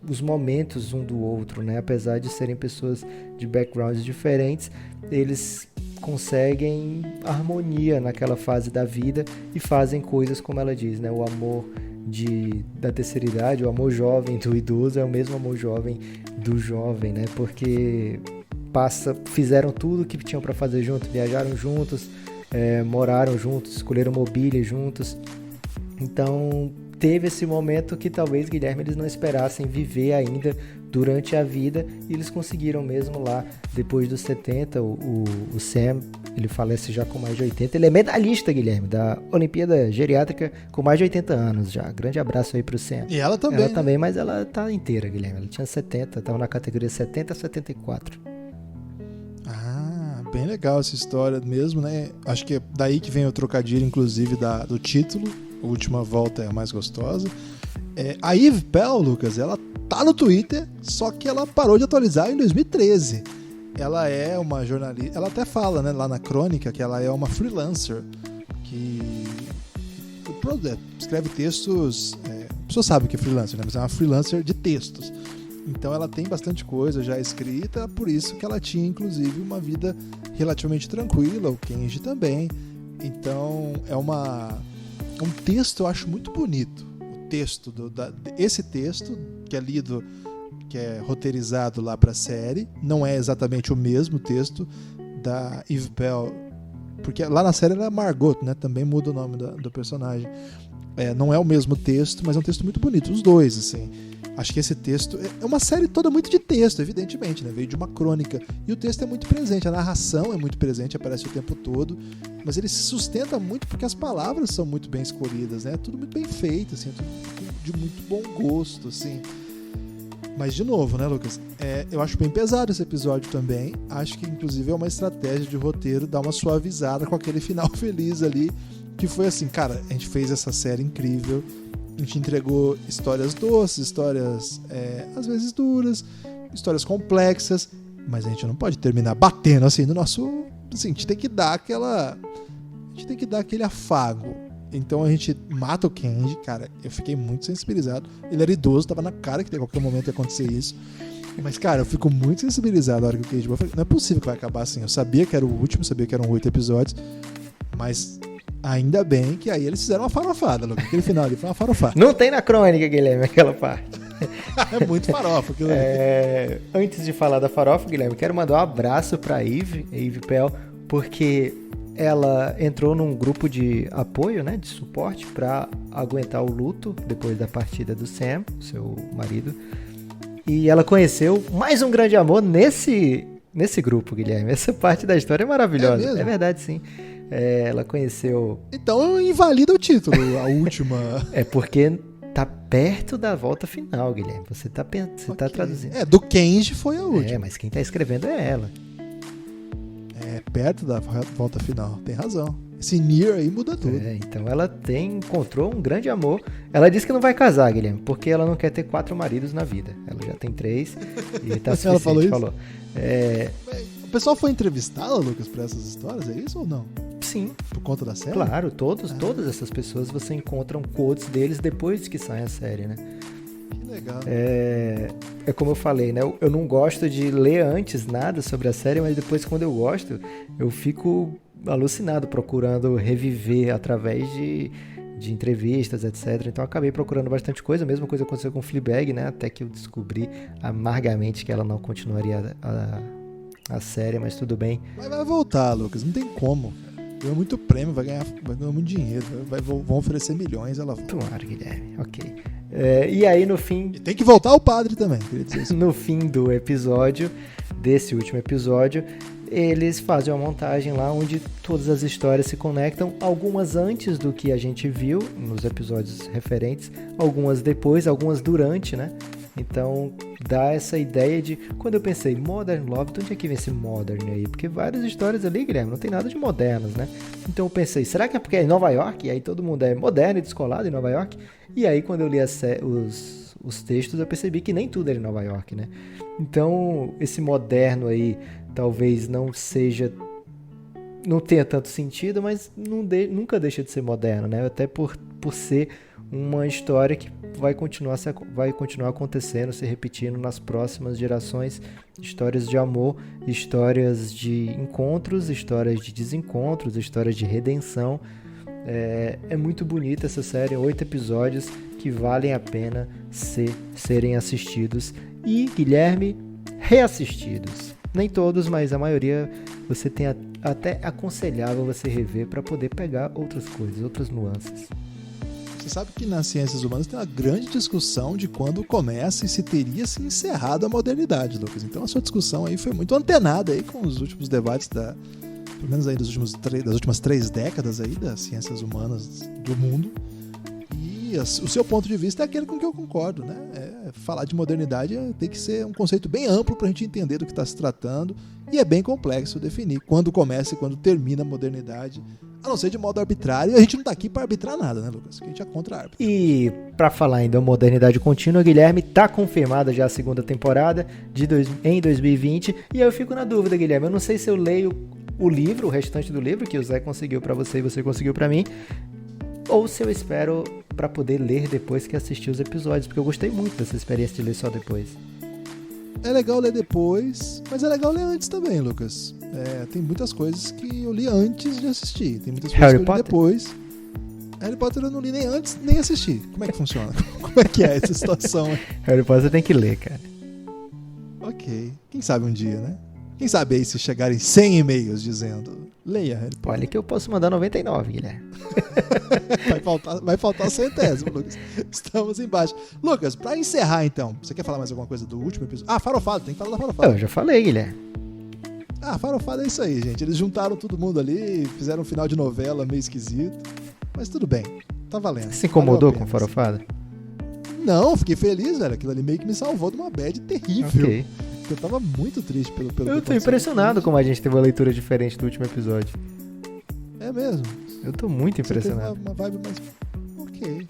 os momentos um do outro, né? Apesar de serem pessoas de backgrounds diferentes, eles conseguem harmonia naquela fase da vida e fazem coisas como ela diz, né? O amor da terceira idade, o amor jovem do idoso é o mesmo amor jovem do jovem, né? Porque fizeram tudo o que tinham para fazer juntos, viajaram juntos, moraram juntos, escolheram mobília juntos. Então teve esse momento que talvez, Guilherme, eles não esperassem viver ainda durante a vida, e eles conseguiram mesmo lá, depois dos 70, o Sam, ele falece já com mais de 80, ele é medalhista, Guilherme, da Olimpíada Geriátrica com mais de 80 anos já. Grande abraço aí pro Sam. E ela também. Ela também, mas ela tá inteira, Guilherme, ela tinha 70, estava na categoria 70 a 74. Bem legal essa história mesmo, né? Acho que é daí que vem o trocadilho, inclusive, do título. A última volta é a mais gostosa. A Eve Pell, Lucas, ela tá no Twitter, só que ela parou de atualizar em 2013. Ela é uma jornalista, ela até fala, né, lá na crônica, que ela é uma freelancer que escreve textos. A pessoa sabe o que é freelancer, né? Mas é uma freelancer de textos. Então ela tem bastante coisa já escrita, por isso que ela tinha, inclusive, uma vida relativamente tranquila, o Kenji também. Então é um texto, eu acho muito bonito. O texto, esse texto que é lido, que é roteirizado lá para a série, não é exatamente o mesmo texto da Eve Pell, porque lá na série ela é Margot, né? Também muda o nome do personagem. Não é o mesmo texto, mas é um texto muito bonito, os dois, assim. Acho que esse texto é uma série toda muito de texto, evidentemente, né? Veio de uma crônica. E o texto é muito presente, a narração é muito presente, aparece o tempo todo. Mas ele se sustenta muito porque as palavras são muito bem escolhidas, né? Tudo muito bem feito, assim, tudo de muito bom gosto, assim. Mas, de novo, né, Lucas? Eu acho bem pesado esse episódio também. Acho que, inclusive, é uma estratégia de roteiro dar uma suavizada com aquele final feliz ali. Que foi assim, cara, a gente fez essa série incrível. A gente entregou histórias doces, histórias às vezes duras, histórias complexas, mas a gente não pode terminar batendo assim no nosso... Assim, a gente tem que dar aquele afago. Então a gente mata o Kenji, cara, eu fiquei muito sensibilizado. Ele era idoso, tava na cara que a qualquer momento ia acontecer isso. Mas, cara, eu fico muito sensibilizado na hora que o Kenji... Eu falei, não é possível que vai acabar assim. Eu sabia que era o último, sabia que eram 8 episódios, mas... Ainda bem que aí eles fizeram uma farofada, Lucas. Aquele final ali foi uma farofada. Não tem na crônica, Guilherme, aquela parte. É muito farofa aquilo ali. Antes de falar da farofa, Guilherme, quero mandar um abraço pra Eve Pell, porque ela entrou num grupo de apoio, né, de suporte para aguentar o luto depois da partida do Sam, seu marido. E ela conheceu mais um grande amor nesse grupo, Guilherme. Essa parte da história é maravilhosa. É mesmo? É verdade, sim. Ela conheceu... Então invalida o título, a última. É porque tá perto da volta final, Guilherme. Você tá Ok. traduzindo. Do Kenji foi a última. Mas quem tá escrevendo é ela. É perto da volta final. Tem razão. Esse Nier aí muda tudo. Então ela encontrou um grande amor. Ela disse que não vai casar, Guilherme, porque ela não quer ter 4 maridos na vida. Ela já tem 3 e tá suficiente. Ela falou isso? Falou. O pessoal foi entrevistá-la, Lucas, pra essas histórias? É isso ou não? Sim, Por conta da série? claro. Todas essas pessoas você encontra quotes deles depois que sai a série, né? Que legal. É como eu falei, né? Eu não gosto de ler antes nada sobre a série, mas depois, quando eu gosto, eu fico alucinado procurando reviver através de entrevistas, etc. Então, eu acabei procurando bastante coisa. A mesma coisa aconteceu com Fleabag, né? Até que eu descobri amargamente que ela não continuaria a série, mas tudo bem. Mas vai voltar, Lucas. Não tem como. Ganhou muito prêmio, vai ganhar muito dinheiro. Vão oferecer milhões, ela volta. Tomara, Guilherme. Ok. E aí, no fim... E tem que voltar o padre também, queria dizer isso. No fim do episódio, desse último episódio, eles fazem uma montagem lá onde todas as histórias se conectam, algumas antes do que a gente viu nos episódios referentes, algumas depois, algumas durante, né? Então dá essa ideia de... Quando eu pensei Modern Love, de onde é que vem esse Modern aí? Porque várias histórias ali, Guilherme, não tem nada de modernas, né? Então eu pensei, será que é porque é em Nova York? E aí todo mundo é moderno e descolado em Nova York? E aí quando eu li os textos, eu percebi que nem tudo era em Nova York, né? Então esse moderno aí talvez não tenha tanto sentido, mas nunca deixa de ser moderno, né? Até por ser uma história que vai continuar acontecendo, se repetindo nas próximas gerações. Histórias de amor, histórias de encontros, histórias de desencontros, histórias de redenção. É muito bonita essa série, 8 episódios que valem a pena serem assistidos e, Guilherme, reassistidos. Nem todos, mas a maioria você tem até aconselhável você rever para poder pegar outras coisas, outras nuances. Você sabe que nas ciências humanas tem uma grande discussão de quando começa e se teria se encerrado a modernidade, Lucas. Então a sua discussão aí foi muito antenada aí com os últimos debates pelo menos aí das últimas 3 décadas aí das ciências humanas do mundo. E o seu ponto de vista é aquele com que eu concordo, né? Falar de modernidade tem que ser um conceito bem amplo para a gente entender do que está se tratando, e é bem complexo definir quando começa e quando termina a modernidade, a não ser de modo arbitrário. E a gente não está aqui para arbitrar nada, né, Lucas? Que a gente é contra a árbitro. E para falar ainda da modernidade contínua, Guilherme, tá confirmada já a segunda temporada em 2020, e eu fico na dúvida, Guilherme, eu não sei se eu leio o livro, o restante do livro que o Zé conseguiu para você e você conseguiu para mim, ou se eu espero para poder ler depois que assistir os episódios, porque eu gostei muito dessa experiência de ler só depois. É legal ler depois, mas é legal ler antes também, Lucas. Tem muitas coisas que eu li antes de assistir, tem muitas coisas Harry que eu li Potter? depois. Harry Potter eu não li nem antes, nem assisti. Como é que funciona? Como é que é essa situação? Harry Potter tem que ler, cara. Ok, quem sabe um dia, né? Quem sabe aí se chegarem 100 e-mails dizendo leia Harry Potter. Olha que eu posso mandar 99, Guilherme. Vai faltar 100º, Lucas. Estamos embaixo. Lucas, pra encerrar então, você quer falar mais alguma coisa do último episódio? Farofada, tem que falar da Farofada. Eu já falei, Guilherme. Farofada é isso aí, gente. Eles juntaram todo mundo ali, fizeram um final de novela meio esquisito. Mas tudo bem, tá valendo. Você se incomodou Valeu a com pena, Farofada? Não, fiquei feliz, velho. Aquilo ali meio que me salvou de uma bad terrível. Ok. Eu tava muito triste pelo Eu que tô aconteceu. impressionado como a gente teve uma leitura diferente do último episódio. É mesmo. Eu tô muito Você teve impressionado. uma vibe mais... Ok.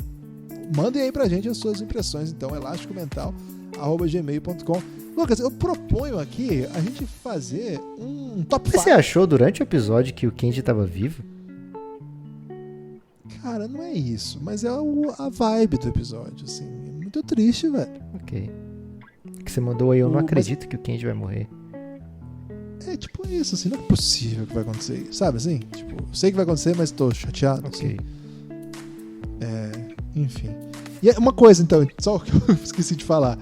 Mandem aí pra gente as suas impressões, então, elasticomental@gmail.com. Lucas, eu proponho aqui a gente fazer um top 5. Você achou durante o episódio que o Kenji tava vivo? Cara, não é isso, mas é a vibe do episódio, assim. É muito triste, velho. Ok. O que você mandou aí, eu não acredito que o Kenji vai morrer. É tipo isso, assim, não é possível que vai acontecer isso, sabe assim? Tipo, eu sei que vai acontecer, mas tô chateado, assim. Ok. Enfim. E uma coisa, então, só que eu esqueci de falar.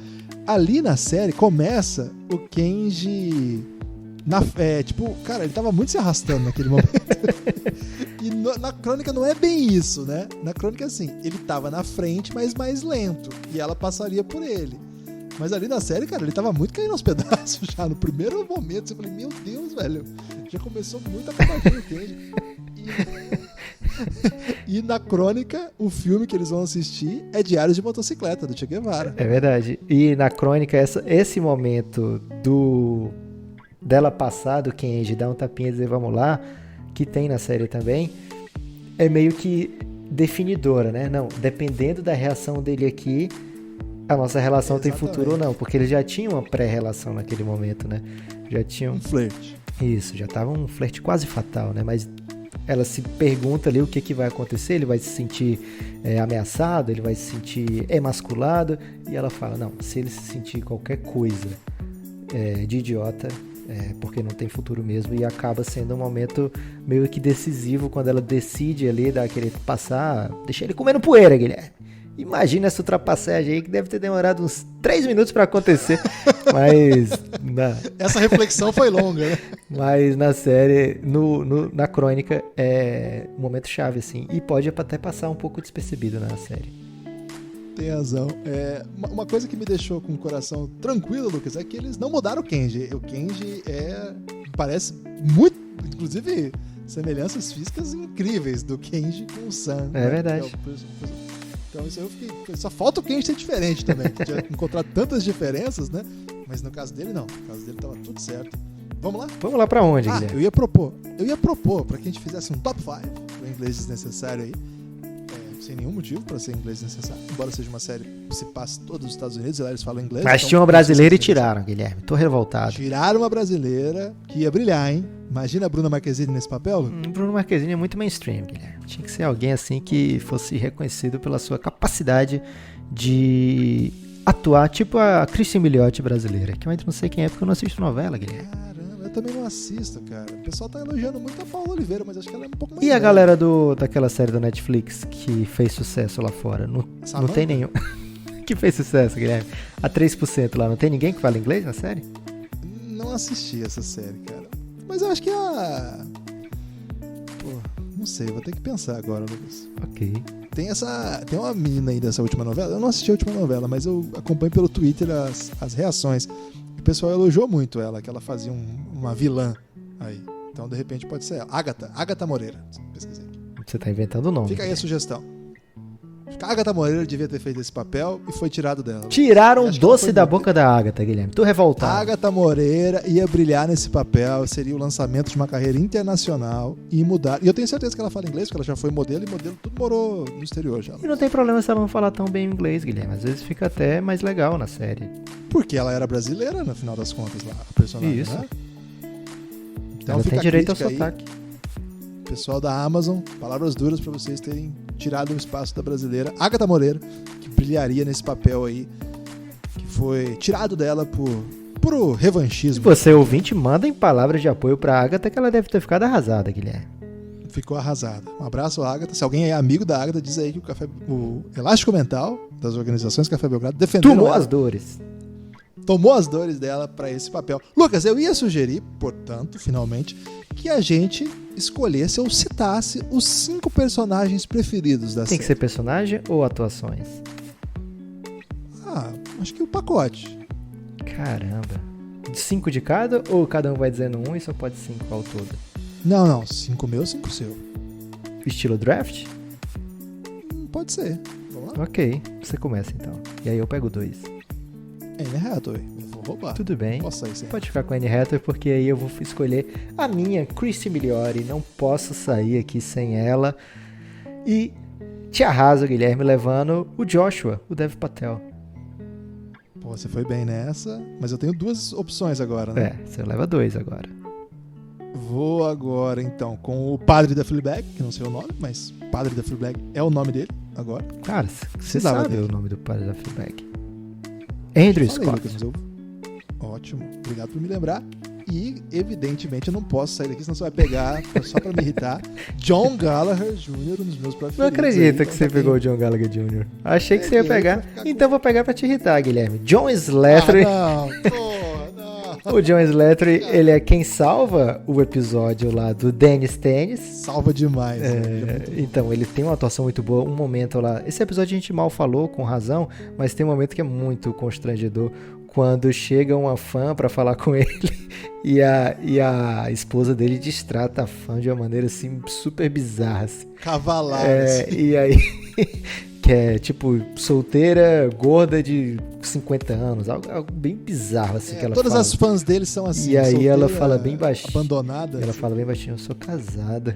Ali na série começa o Kenji... tipo, cara, ele tava muito se arrastando naquele momento. E na crônica não é bem isso, né? Na crônica, assim, ele tava na frente, mas mais lento. E ela passaria por ele. Mas ali na série, cara, ele tava muito caindo aos pedaços já. No primeiro momento, eu falei, meu Deus, velho. Já começou muito a combadinha o Kenji. E na crônica, o filme que eles vão assistir é Diários de Motocicleta, do Che Guevara. É verdade. E na crônica, esse momento dela passar do Kenji, dar um tapinha e dizer vamos lá, que tem na série também, é meio que definidora, né? Não, dependendo da reação dele aqui, a nossa relação tem futuro ou não, porque eles já tinham uma pré-relação naquele momento, né? Já tinham... Um flerte. Isso, já tava um flerte quase fatal, né? Mas ela se pergunta ali o que vai acontecer, ele vai se sentir ameaçado, ele vai se sentir emasculado, e ela fala, não, se ele se sentir qualquer coisa de idiota, porque não tem futuro mesmo, e acaba sendo um momento meio que decisivo quando ela decide ali dar aquele passar, deixar ele comendo poeira, Guilherme. Imagina essa ultrapassagem aí que deve ter demorado uns 3 minutos pra acontecer, mas... Essa reflexão foi longa, né? Mas na série, na crônica, é um momento chave, assim, e pode até passar um pouco despercebido na série. Tem razão. Uma coisa que me deixou com o coração tranquilo, Lucas, é que eles não mudaram o Kenji. O Kenji parece muito, inclusive, semelhanças físicas incríveis do Kenji com o Sam. É verdade. Então isso aí eu fiquei... Só falta o Kenji ser diferente também, que tinha encontrado tantas diferenças, né? Mas no caso dele, não. No caso dele tava tudo certo. Vamos lá? Vamos lá pra onde, Guilherme? Eu ia propor pra que a gente fizesse um top 5 do inglês desnecessário aí. Sem nenhum motivo pra ser inglês desnecessário. Embora seja uma série que se passe todos os Estados Unidos e lá eles falam inglês. Mas então, tinha uma brasileira e tiraram, Guilherme. Tô revoltado. Tiraram uma brasileira que ia brilhar, hein? Imagina a Bruna Marquezine nesse papel? Bruno Marquezine é muito mainstream, Guilherme. Tinha que ser alguém assim que fosse reconhecido pela sua capacidade de atuar, tipo a Christian Milioti brasileira, que eu ainda não sei quem é porque eu não assisto novela, Guilherme. Caramba, eu também não assisto, cara. O pessoal tá elogiando muito a Paula Oliveira, mas acho que ela é um pouco mais E a velha. galera daquela série da Netflix que fez sucesso lá fora? Não tem nenhum. Que fez sucesso, Guilherme? A 3% lá, não tem ninguém que fala inglês na série? Não assisti essa série, cara. Mas eu acho que não sei, vou ter que pensar agora, Lucas. Ok. Tem uma menina aí dessa última novela. Eu não assisti a última novela, mas eu acompanho pelo Twitter as reações. O pessoal elogiou muito ela, que ela fazia uma vilã aí. Então, de repente, pode ser ela. Agatha Moreira. Pesquisei aqui. Você tá inventando o nome. Fica aí a sugestão. A Agatha Moreira devia ter feito esse papel e foi tirado dela. Tiraram o doce da boca da Agatha, Guilherme. Tô revoltado. A Agatha Moreira ia brilhar nesse papel, seria o lançamento de uma carreira internacional e mudar. E eu tenho certeza que ela fala inglês, porque ela já foi modelo e modelo tudo morou no exterior já. E não tem problema se ela não falar tão bem inglês, Guilherme. Às vezes fica até mais legal na série. Porque ela era brasileira, no final das contas, lá, a personagem, Isso. né? Então Ela fica tem direito ao crítica aí. sotaque. Pessoal da Amazon, palavras duras pra vocês terem tirado o espaço da brasileira Agatha Moreira, que brilharia nesse papel aí, que foi tirado dela por Se revanchismo. você ouvinte, mandem palavras de apoio pra Agatha, que ela deve ter ficado arrasada, Guilherme. Ficou arrasada. Um abraço, Agatha. Se alguém é amigo da Agatha, diz aí que o Elástico Mental das organizações Café Belgrado defendeu Tomou as dores. tomou as dores dela para esse papel. Lucas, eu ia sugerir, portanto, finalmente, que a gente escolhesse ou citasse os 5 personagens preferidos da série. Tem que ser personagem ou atuações? Acho que o pacote. Caramba. 5 de cada ou cada um vai dizendo um e só pode 5 ao todo? Não, 5 meu, 5 seu. Estilo draft? Pode ser. Vamos lá. Ok, você começa então. E aí eu pego 2. Anne Hathaway. Eu vou roubar. Tudo bem. Posso sair sem. Pode ficar com a Anne Hathaway, porque aí eu vou escolher a minha, Christy Milioti. Não posso sair aqui sem ela. E te arraso, Guilherme, levando o Joshua, o Dev Patel. Pô, você foi bem nessa, mas eu tenho 2 opções agora, né? Você leva 2 agora. Vou agora, então, com o padre da Fleabag, que não sei o nome, mas padre da Fleabag é o nome dele agora. Cara, você Precisava sabe dele. o nome do padre da Fleabag. Andrew Falei, Scott. Lucas, mas Ótimo, obrigado por me lembrar. E, evidentemente, eu não posso sair daqui, senão você vai pegar, só pra me irritar, John Gallagher Jr., um dos meus preferidos. Não acredito aí, que você pegou o John Gallagher Jr. Achei que você ia pegar. Ficar Então vou pegar pra te irritar, Guilherme. John Slattery. não, porra, não. O John Slattery, ele é quem salva o episódio lá do Dennis Tennis. Salva demais. Então, ele tem uma atuação muito boa. Um momento lá. Esse episódio a gente mal falou, com razão, mas tem um momento que é muito constrangedor. Quando chega uma fã pra falar com ele e a esposa dele distrata a fã de uma maneira assim super bizarra. Assim. Cavalar. E aí, que é tipo solteira, gorda de 50 anos, algo bem bizarro assim que ela todas fala. as fãs dele são assim. E aí solteira, ela fala bem baixinho. Abandonada. Ela assim. fala bem baixinho, eu sou casada.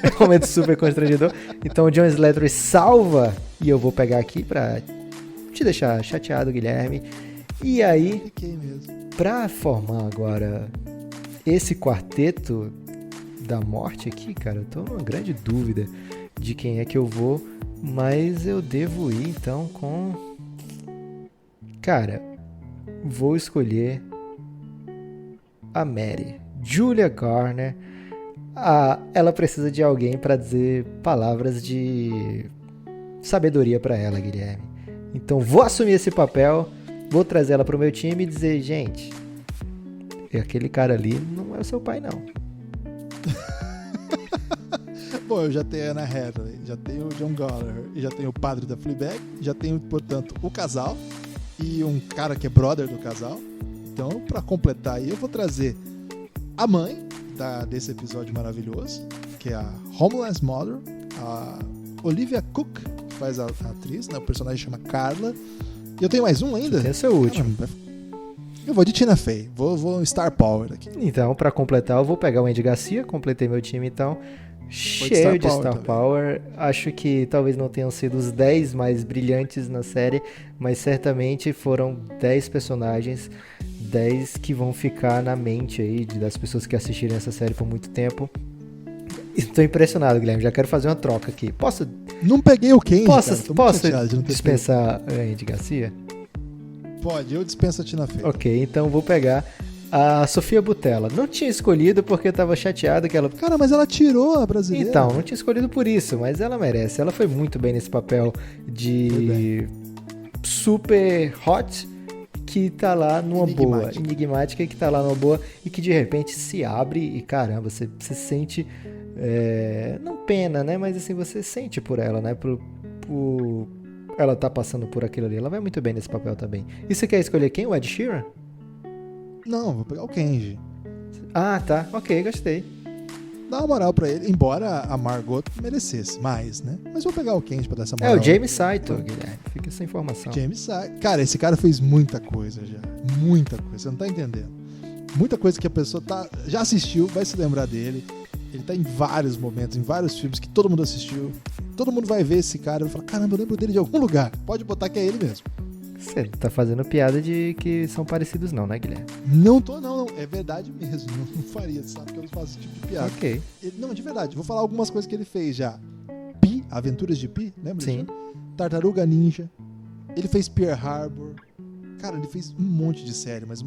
É um momento super constrangedor. Então o John Slattery salva, e eu vou pegar aqui pra te deixar chateado, Guilherme. E aí, Fiquei mesmo. pra formar agora esse quarteto da morte aqui, cara, eu tô numa grande dúvida de quem é que eu vou, mas eu devo ir então com... Cara, vou escolher a Mary, Julia Garner. Ela precisa de alguém pra dizer palavras de sabedoria pra ela, Guilherme. Então vou assumir esse papel. Vou trazer ela pro meu time e dizer, gente, aquele cara ali não é o seu pai, não. Bom, eu já tenho a Anna Hathaway, já tenho o John Gallagher, e já tenho o padre da Fleabag, já tenho, portanto, o casal e um cara que é brother do casal. Então, pra completar aí, eu vou trazer a mãe desse episódio maravilhoso, que é a Homeless Mother, a Olivia Cook, que faz a atriz, né? O personagem chama Carla. E eu tenho mais um ainda? Esse é o último. Eu vou de Tina Fey. Vou Star Power aqui. Então, pra completar, eu vou pegar o Andy Garcia. Completei meu time, então. Cheio de Star Power. Acho que talvez não tenham sido os 10 mais brilhantes na série, mas certamente foram 10 personagens, 10 que vão ficar na mente aí das pessoas que assistirem essa série por muito tempo. Estou impressionado, Guilherme. Já quero fazer uma troca aqui. Posso Não peguei o Kenji, cara. Tô muito posso chateado de não ter dispensar a Andy Garcia? pego. Pode, eu dispenso a Tina Fey. Ok, então vou pegar a Sofia Boutella. Não tinha escolhido porque eu tava chateado que ela... Cara, mas ela tirou a brasileira. Então, não tinha escolhido por isso, mas ela merece. Ela foi muito bem nesse papel de super hot que tá lá numa boa, enigmática que tá lá numa boa e que de repente se abre e caramba, você se sente... não pena, né? Mas assim, você sente por ela, né? Ela tá passando por aquilo ali. Ela vai muito bem nesse papel também. E você quer escolher quem? O Ed Sheeran? Não, vou pegar o Kenji. Ah, tá. Ok, gostei. Dá uma moral pra ele, embora a Margot merecesse mais, né? Mas vou pegar o Kenji pra dar essa moral. É o James Saito, Guilherme. Fica essa informação. James Saito. Cara, esse cara fez muita coisa já. Muita coisa. Você não tá entendendo. Muita coisa que a pessoa já assistiu, vai se lembrar dele. Ele tá em vários momentos, em vários filmes que todo mundo assistiu. Todo mundo vai ver esse cara e vai falar, caramba, eu lembro dele de algum lugar. Pode botar que é ele mesmo. Você tá fazendo piada de que são parecidos não, né, Guilherme? Não tô, não. É verdade mesmo. Não faria, sabe que eu não faço esse tipo de piada. Ok. Não, de verdade. Vou falar algumas coisas que ele fez já. Pi, Aventuras de Pi, lembra? Sim. disso? Tartaruga Ninja. Ele fez Pearl Harbor. Cara, ele fez um monte de série, mas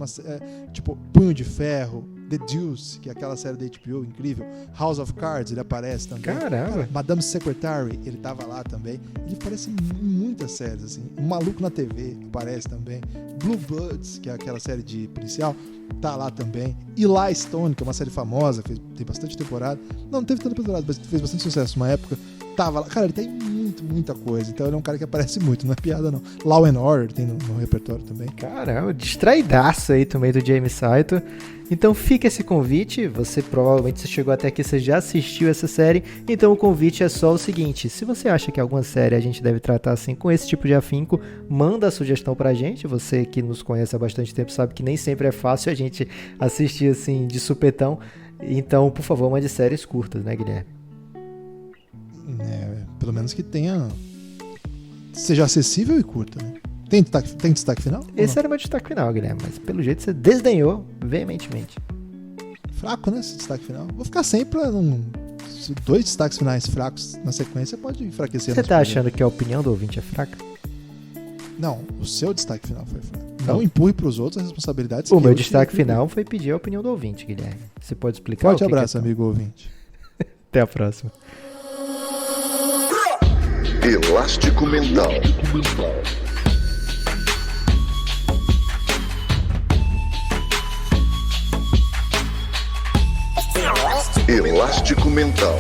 tipo Punho de Ferro, The Deuce, que é aquela série da HBO incrível, House of Cards, ele aparece também. Caramba. Cara, Madame Secretary, ele tava lá também. Ele aparece em muitas séries, assim. O Maluco na TV aparece também. Blue Bloods, que é aquela série de policial, tá lá também. Eli Stone, que é uma série famosa, tem bastante temporada. Não teve tanta temporada, mas fez bastante sucesso numa época. Tava lá. Cara, ele tem muita coisa. Então ele é um cara que aparece muito, não é piada não. Law and Order tem no repertório também. Caramba, distraidaço aí também do James Saito. Então fica esse convite, você provavelmente chegou até aqui, você já assistiu essa série, então o convite é só o seguinte, se você acha que alguma série a gente deve tratar assim com esse tipo de afinco, manda a sugestão pra gente, você que nos conhece há bastante tempo sabe que nem sempre é fácil a gente assistir assim de supetão, então por favor mande séries curtas, né, Guilherme? Pelo menos que seja acessível e curta, né? Tem destaque final? Esse era meu destaque final, Guilherme, mas pelo jeito você desdenhou veementemente. Fraco, né, esse destaque final. Vou ficar sempre pra não... 2 destaques finais fracos na sequência pode enfraquecer. Você tá achando que a opinião do ouvinte é fraca? Não, o seu destaque final foi fraco. Não empurre pros outros as responsabilidades. O que meu eu destaque tive. final foi pedir a opinião do ouvinte, Guilherme. Você pode explicar? Forte o que abraço, que é? amigo ouvinte. Até a próxima. Elástico Mental. Elástico Mental.